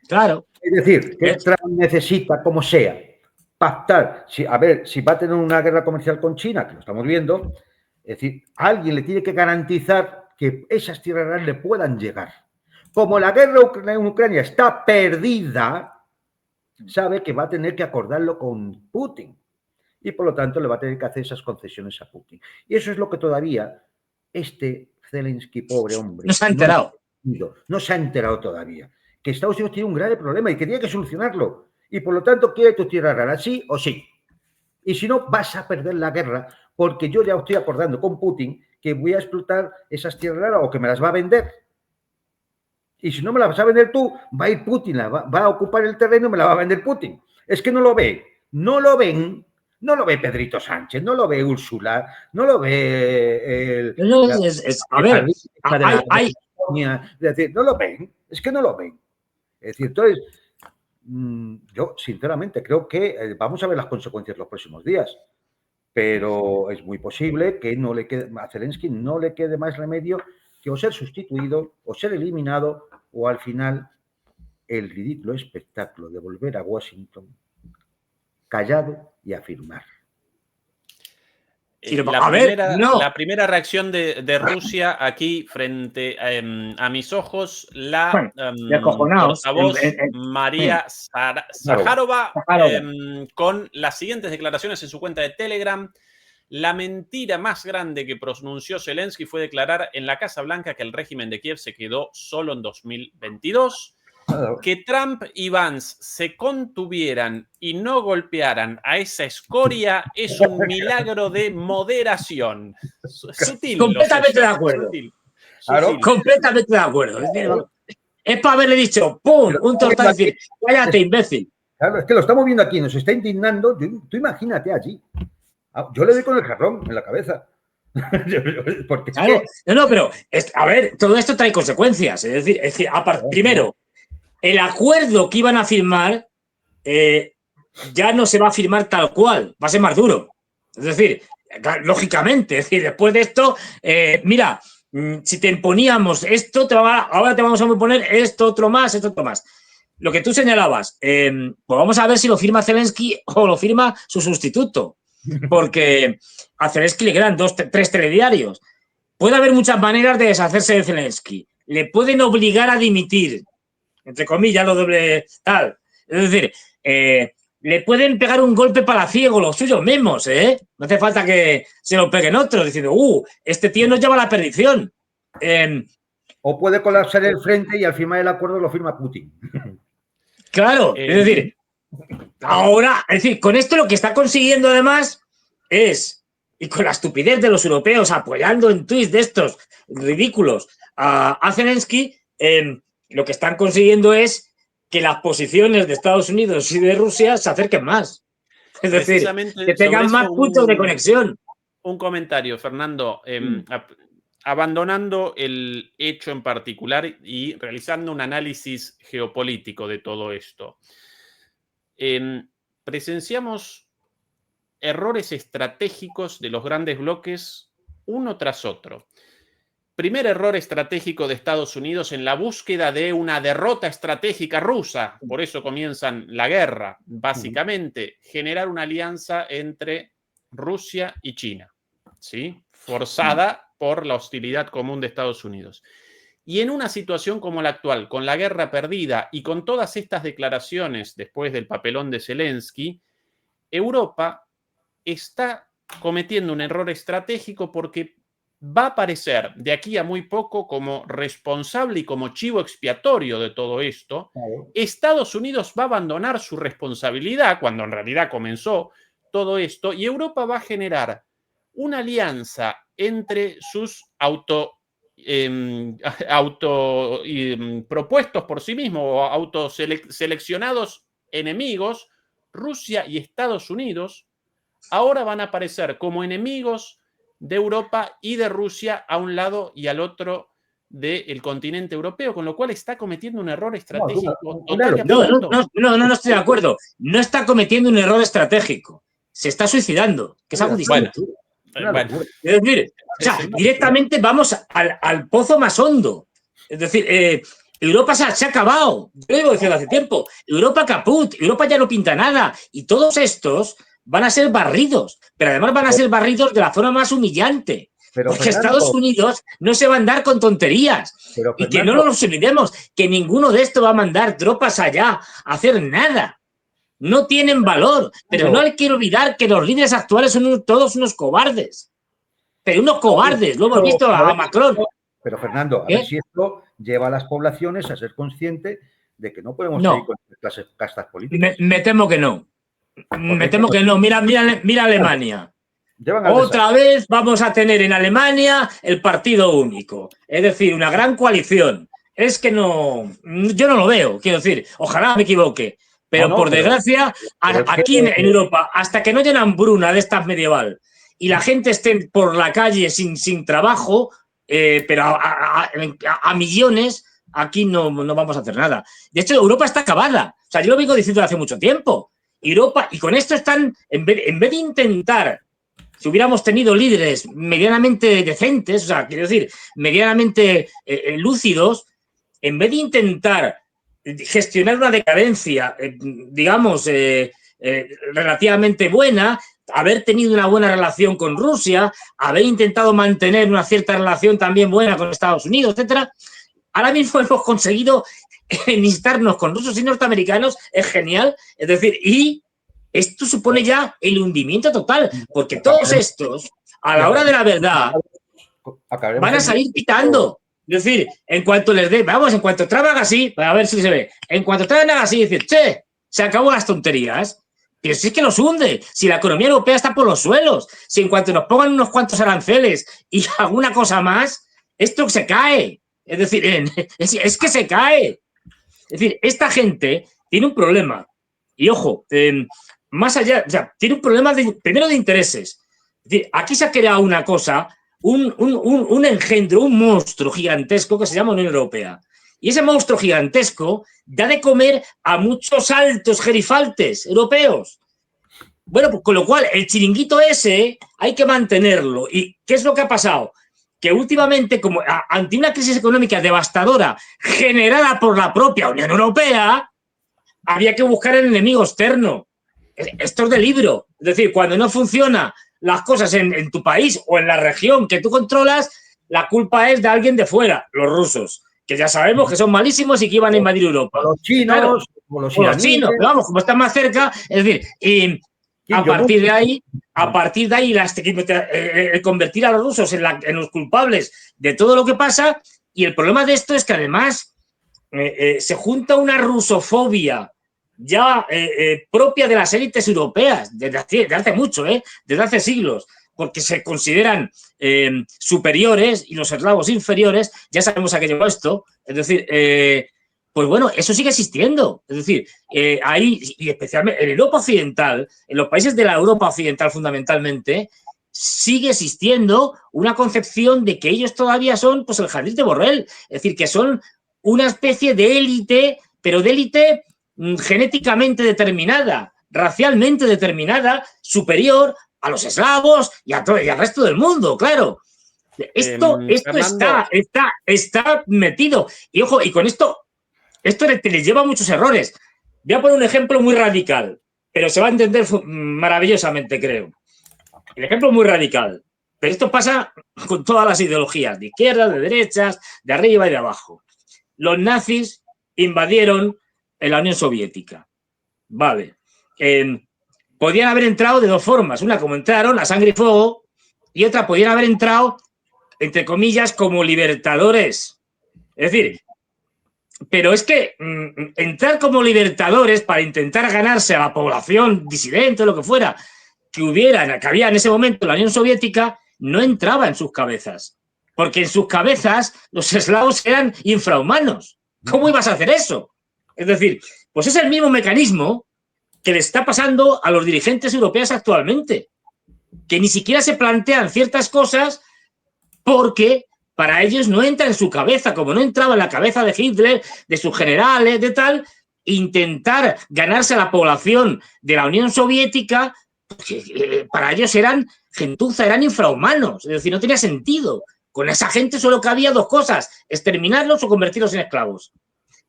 Claro. Es decir, que Trump necesita, como sea, pactar. A ver, si va a tener una guerra comercial con China, que lo estamos viendo, es decir, alguien le tiene que garantizar que esas tierras raras le puedan llegar. Como la guerra en Ucrania está perdida, sabe que va a tener que acordarlo con Putin. Y por lo tanto le va a tener que hacer esas concesiones a Putin. Y eso es lo que todavía Zelensky, pobre hombre, no se ha enterado. No se ha enterado todavía. Que Estados Unidos tiene un grave problema y que tiene que solucionarlo. Y por lo tanto quiere tu tierra rara, sí o sí. Y si no, vas a perder la guerra, porque yo ya estoy acordando con Putin que voy a explotar esas tierras raras o que me las va a vender. Y si no me las vas a vender tú, va a ir Putin, va a ocupar el terreno y me la va a vender Putin. Es que no lo ve. No lo ven. No lo ve Pedrito Sánchez, no lo ve Úrsula, no lo ve... no lo ven, es que no lo ven. Es decir, entonces, yo sinceramente creo que vamos a ver las consecuencias los próximos días, pero es muy posible que a Zelensky no le quede más remedio que o ser sustituido, o ser eliminado, o al final el ridículo espectáculo de volver a Washington callado y a firmar. La primera reacción de Rusia aquí frente a mis ojos, la portavoz María Zaharova con las siguientes declaraciones en su cuenta de Telegram. La mentira más grande que pronunció Zelensky fue declarar en la Casa Blanca que el régimen de Kiev se quedó solo en 2022. Que Trump y Vance se contuvieran y no golpearan a esa escoria es un milagro de moderación. Sutil. Completamente de acuerdo. Sutil. Completamente de acuerdo. Es para haberle dicho, ¡pum! Un tortazo y decir, cállate, imbécil. Claro, es que lo estamos viendo aquí, nos está indignando. Tú imagínate allí. Yo le doy con el jarrón en la cabeza. Porque claro, pero a ver, todo esto trae consecuencias. Es decir, primero, el acuerdo que iban a firmar ya no se va a firmar tal cual, va a ser más duro. Es decir, lógicamente, después de esto, mira, si te imponíamos esto, ahora te vamos a imponer esto, otro más, esto, otro más. Lo que tú señalabas, pues vamos a ver si lo firma Zelensky o lo firma su sustituto, porque a Zelensky le quedan 3 telediarios. Puede haber muchas maneras de deshacerse de Zelensky. Le pueden obligar a dimitir, entre comillas, lo doble tal. Es decir, le pueden pegar un golpe palaciego los suyos mismos, ¿eh? No hace falta que se lo peguen otros, diciendo, este tío nos lleva a la perdición. O puede colapsar el frente y al firmar el acuerdo lo firma Putin. Claro, es decir, ahora, es decir, con esto lo que está consiguiendo además es, y con la estupidez de los europeos apoyando en tweets de estos ridículos a Zelensky, lo que están consiguiendo es que las posiciones de Estados Unidos y de Rusia se acerquen más. Es decir, que tengan más puntos de conexión. Un comentario, Fernando. Abandonando el hecho en particular y realizando un análisis geopolítico de todo esto, presenciamos errores estratégicos de los grandes bloques uno tras otro. Primer error estratégico de Estados Unidos en la búsqueda de una derrota estratégica rusa, por eso comienzan la guerra, básicamente, generar una alianza entre Rusia y China, ¿sí? Forzada por la hostilidad común de Estados Unidos. Y en una situación como la actual, con la guerra perdida y con todas estas declaraciones después del papelón de Zelensky, Europa está cometiendo un error estratégico porque va a aparecer de aquí a muy poco como responsable y como chivo expiatorio de todo esto. Claro. Estados Unidos va a abandonar su responsabilidad cuando en realidad comenzó todo esto y Europa va a generar una alianza entre sus propuestos por sí mismos o autoseleccionados enemigos, Rusia y Estados Unidos, ahora van a aparecer como enemigos de Europa y de Rusia a un lado y al otro del continente europeo, con lo cual está cometiendo un error estratégico total y absoluto. No estoy de acuerdo. No está cometiendo un error estratégico. Se está suicidando, que es algo distinto. Bueno. Es decir, o sea, directamente vamos al pozo más hondo. Es decir, Europa se ha acabado. Yo lo digo diciendo hace tiempo. Europa caput, Europa ya no pinta nada. Y todos estos van a ser barridos. Pero además van a ser barridos de la forma más humillante. Porque Estados Unidos no se va a andar con tonterías. Y que no nos olvidemos que ninguno de estos va a mandar tropas allá a hacer nada. No tienen valor, pero no hay que olvidar que los líderes actuales son todos unos cobardes. Pero unos cobardes, lo hemos visto a Macron. Pero Fernando, a ver si esto lleva a las poblaciones a ser conscientes de que no podemos seguir con estas castas políticas. Me temo que no. Me temo que no. Mira Alemania. Otra vez vamos a tener en Alemania el partido único. Es decir, una gran coalición. Es que no, yo no lo veo, quiero decir, ojalá me equivoque. Pero por desgracia, aquí en Europa, hasta que no haya una hambruna de estas medieval y la gente esté por la calle sin trabajo, pero a millones, aquí no vamos a hacer nada. De hecho, Europa está acabada. O sea, yo lo vengo diciendo hace mucho tiempo. Europa, y con esto están, en vez de intentar, si hubiéramos tenido líderes medianamente decentes, o sea, quiero decir, medianamente lúcidos, en vez de intentar gestionar una decadencia, digamos, relativamente buena, haber tenido una buena relación con Rusia, haber intentado mantener una cierta relación también buena con Estados Unidos, etcétera. Ahora mismo hemos conseguido enemistarnos con rusos y norteamericanos, es genial, es decir, y esto supone ya el hundimiento total, porque todos estos, a la hora de la verdad, van a salir pitando. Es decir, en cuanto les dé, vamos, en cuanto traban así, a ver si se ve, en cuanto traban así, decir, che, se acabó las tonterías. Pero si es que nos hunde, si la economía europea está por los suelos, si en cuanto nos pongan unos cuantos aranceles y alguna cosa más, esto se cae. Es decir, es que se cae. Es decir, esta gente tiene un problema. Y ojo, más allá, o sea, tiene un problema primero de intereses. Es decir, aquí se ha creado una cosa, un engendro, un monstruo gigantesco que se llama Unión Europea. Y ese monstruo gigantesco da de comer a muchos altos gerifaltes europeos. Bueno, pues con lo cual el chiringuito ese hay que mantenerlo. ¿Y qué es lo que ha pasado? que últimamente, como ante una crisis económica devastadora generada por la propia Unión Europea, había que buscar el enemigo externo. Esto es de libro. Es decir, cuando no funcionan las cosas en tu país o en la región que tú controlas, la culpa es de alguien de fuera, los rusos, que ya sabemos que son malísimos y que iban a invadir Europa. O los chinos, claro, o los o los iraníes. chinos, pero vamos, como están más cerca, es decir, y a partir de ahí, convertir a los rusos en los culpables de todo lo que pasa, y el problema de esto es que además se junta una rusofobia ya propia de las élites europeas, desde hace mucho, desde hace siglos, porque se consideran superiores y los eslavos inferiores. Ya sabemos a qué llevó esto. Es decir, pues bueno, eso sigue existiendo. Es decir, ahí, y especialmente en Europa Occidental, en los países de la Europa Occidental fundamentalmente, sigue existiendo una concepción de que ellos todavía son pues el jardín de Borrell. Es decir, que son una especie de élite, pero de élite genéticamente determinada, racialmente determinada, superior a los eslavos y al resto del mundo, claro. Esto está metido. Y ojo, y con esto les lleva a muchos errores. Voy a poner un ejemplo muy radical, pero se va a entender maravillosamente, creo. El ejemplo muy radical. Pero esto pasa con todas las ideologías, de izquierda, de derechas, de arriba y de abajo. Los nazis invadieron la Unión Soviética. Vale. Podían haber entrado de dos formas. Una, como entraron, a sangre y fuego, y otra, podían haber entrado, entre comillas, como libertadores. Es decir, pero es que entrar como libertadores para intentar ganarse a la población disidente o lo que fuera que había en ese momento en la Unión Soviética, no entraba en sus cabezas. Porque en sus cabezas los eslavos eran infrahumanos. ¿Cómo ibas a hacer eso? Es decir, pues es el mismo mecanismo que le está pasando a los dirigentes europeos actualmente, que ni siquiera se plantean ciertas cosas porque para ellos no entra en su cabeza, como no entraba en la cabeza de Hitler, de sus generales, de tal, intentar ganarse a la población de la Unión Soviética, porque para ellos eran gentuza, eran infrahumanos, es decir, no tenía sentido. Con esa gente solo cabía dos cosas, exterminarlos o convertirlos en esclavos.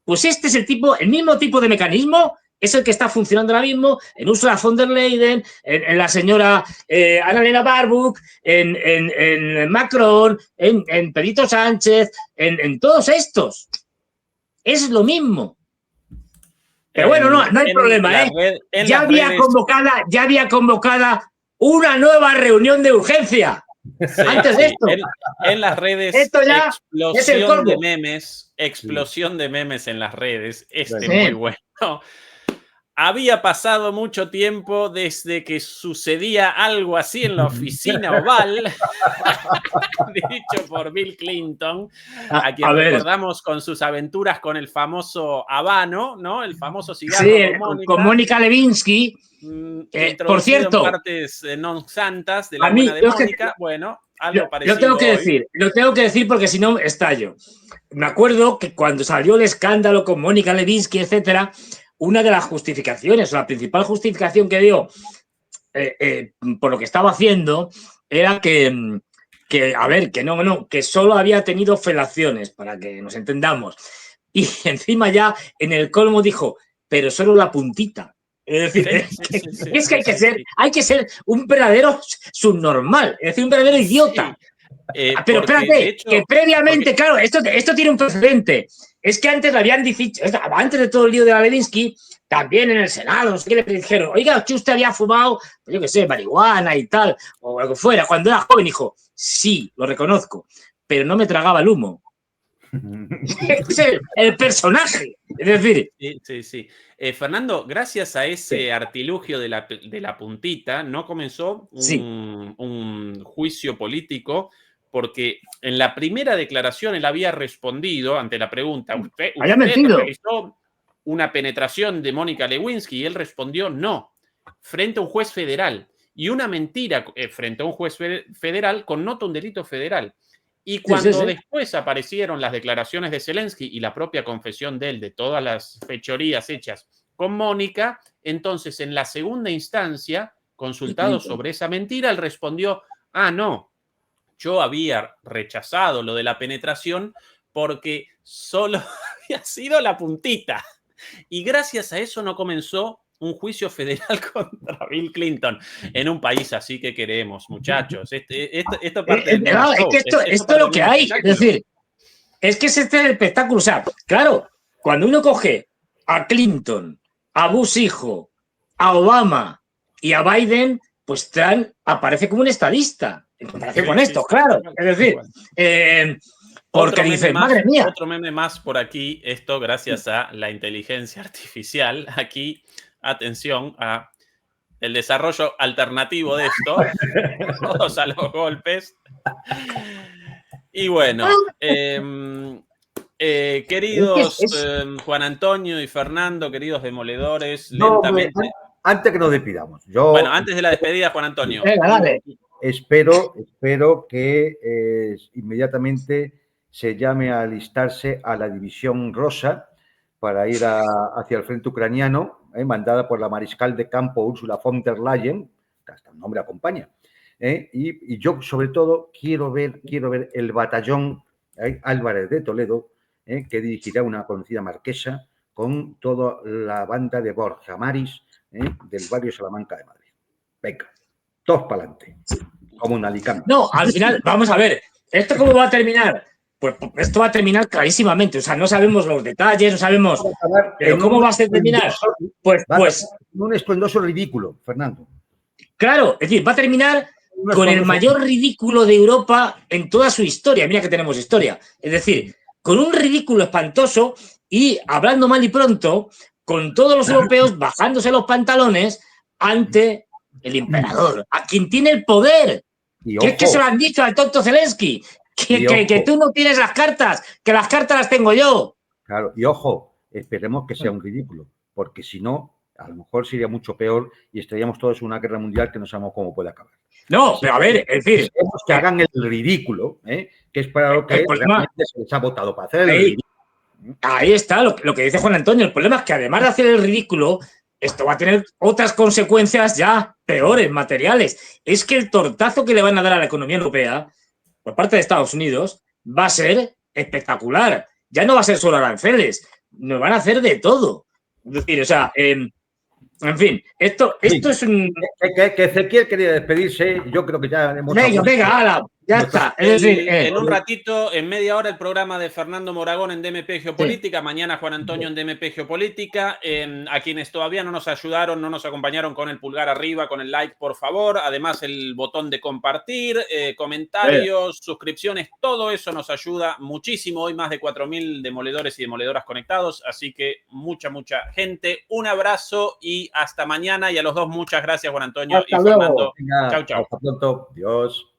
Pues este es el mismo tipo de mecanismo es el que está funcionando ahora mismo en Ursula von der Leyen, en la señora Annalena Baerbock, en Macron, en Pedrito Sánchez, en todos estos. Es lo mismo. Pero bueno, no hay problema, Ya había convocada una nueva reunión de urgencia. Sí, antes de esto. En las redes, esto ya explosión de memes en las redes. Muy bueno. Había pasado mucho tiempo desde que sucedía algo así en la oficina oval, dicho por Bill Clinton, a quien recordamos con sus aventuras con el famoso habano, ¿no? El famoso cigarro con Mónica Lewinsky. Por cierto, en partes non santas de la buena de Mónica. Bueno, algo parecido. Lo tengo que decir porque si no estallo. Me acuerdo que cuando salió el escándalo con Mónica Lewinsky, etcétera, una de las justificaciones, o la principal justificación que dio por lo que estaba haciendo era que solo había tenido felaciones, para que nos entendamos. Y encima ya en el colmo dijo, pero solo la puntita. Es decir, es que hay que ser un verdadero subnormal, es decir, un verdadero idiota. Pero espérate, hecho, que previamente, claro, esto tiene un precedente. Es que antes le habían dicho, antes de todo el lío de la Lewinsky, también en el Senado, no sé qué, le dijeron, oiga, que usted había fumado, yo qué sé, marihuana y tal, o lo que fuera. Cuando era joven dijo, sí, lo reconozco, pero no me tragaba el humo. Es el personaje. Es decir. Sí. Fernando, gracias a ese artilugio de la puntita, no comenzó un juicio político, porque en la primera declaración él había respondido ante la pregunta, ¿usted realizó una penetración de Mónica Lewinsky? Y él respondió no, frente a un juez federal. Y una mentira frente a un juez federal connota un delito federal. Y cuando después aparecieron las declaraciones de Zelensky y la propia confesión de él de todas las fechorías hechas con Mónica, entonces en la segunda instancia, consultado sobre esa mentira, él respondió, no, yo había rechazado lo de la penetración porque solo había sido la puntita. Y gracias a eso no comenzó un juicio federal contra Bill Clinton en un país así que queremos, muchachos. Esto parte del claro, show. es que esto es lo que hay. Es decir, es que este es el espectáculo. O sea, claro, cuando uno coge a Clinton, a Bush hijo, a Obama y a Biden, pues aparece como un estadista en comparación con estos, claro. Es decir, porque dices, madre mía. Otro meme más por aquí, esto gracias a la inteligencia artificial. Aquí, atención a el desarrollo alternativo de esto. Todos a los golpes. Y bueno, queridos Juan Antonio y Fernando, queridos demoledores, lentamente. Antes que nos despidamos. Bueno, antes de la despedida, Juan Antonio. Espero que inmediatamente se llame a alistarse a la División Rosa para ir hacia el frente ucraniano, mandada por la mariscal de campo Ursula von der Leyen, que hasta el nombre acompaña. Y yo, sobre todo, quiero ver el batallón Álvarez de Toledo, que dirigirá una conocida marquesa con toda la banda de Borja Maris, del barrio Salamanca de Madrid. Venga, todos para adelante, como un alicante. No, al final, vamos a ver, ¿esto cómo va a terminar? Pues esto va a terminar clarísimamente, o sea, no sabemos los detalles, no sabemos, pero ¿cómo va a terminar? Pues un estruendoso ridículo, Fernando. Claro, es decir, va a terminar con el mayor ridículo de Europa en toda su historia. Mira que tenemos historia. Es decir, con un ridículo espantoso y, hablando mal y pronto, con todos los europeos bajándose los pantalones ante el emperador, a quien tiene el poder. Que es que se lo han dicho al tonto Zelensky, que tú no tienes las cartas, que las cartas las tengo yo. Claro, y ojo, esperemos que sea un ridículo, porque si no, a lo mejor sería mucho peor y estaríamos todos en una guerra mundial que no sabemos cómo puede acabar. No, pero a ver, es decir... Que hagan el ridículo, que es para lo que realmente se les ha votado, para hacer el ridículo. Ahí está lo que dice Juan Antonio. El problema es que además de hacer el ridículo, esto va a tener otras consecuencias ya peores, materiales. Es que el tortazo que le van a dar a la economía europea por parte de Estados Unidos va a ser espectacular. Ya no va a ser solo aranceles, nos van a hacer de todo. Es decir, o sea, en fin, esto es un... Que Ezequiel quería despedirse, yo creo que ya hemos... Venga, ala, ya está. Es decir, en un ratito, en media hora, el programa de Fernando Moragón en DMP Geopolítica, sí. Mañana Juan Antonio en DMP Geopolítica. A quienes todavía no nos ayudaron, no nos acompañaron con el pulgar arriba, con el like, por favor. Además, el botón de compartir, comentarios, suscripciones, todo eso nos ayuda muchísimo. Hoy más de 4.000 demoledores y demoledoras conectados, así que mucha gente. Un abrazo y hasta mañana. Y a los dos, muchas gracias, Juan Antonio hasta y luego. Fernando. Chao. Hasta pronto. Dios.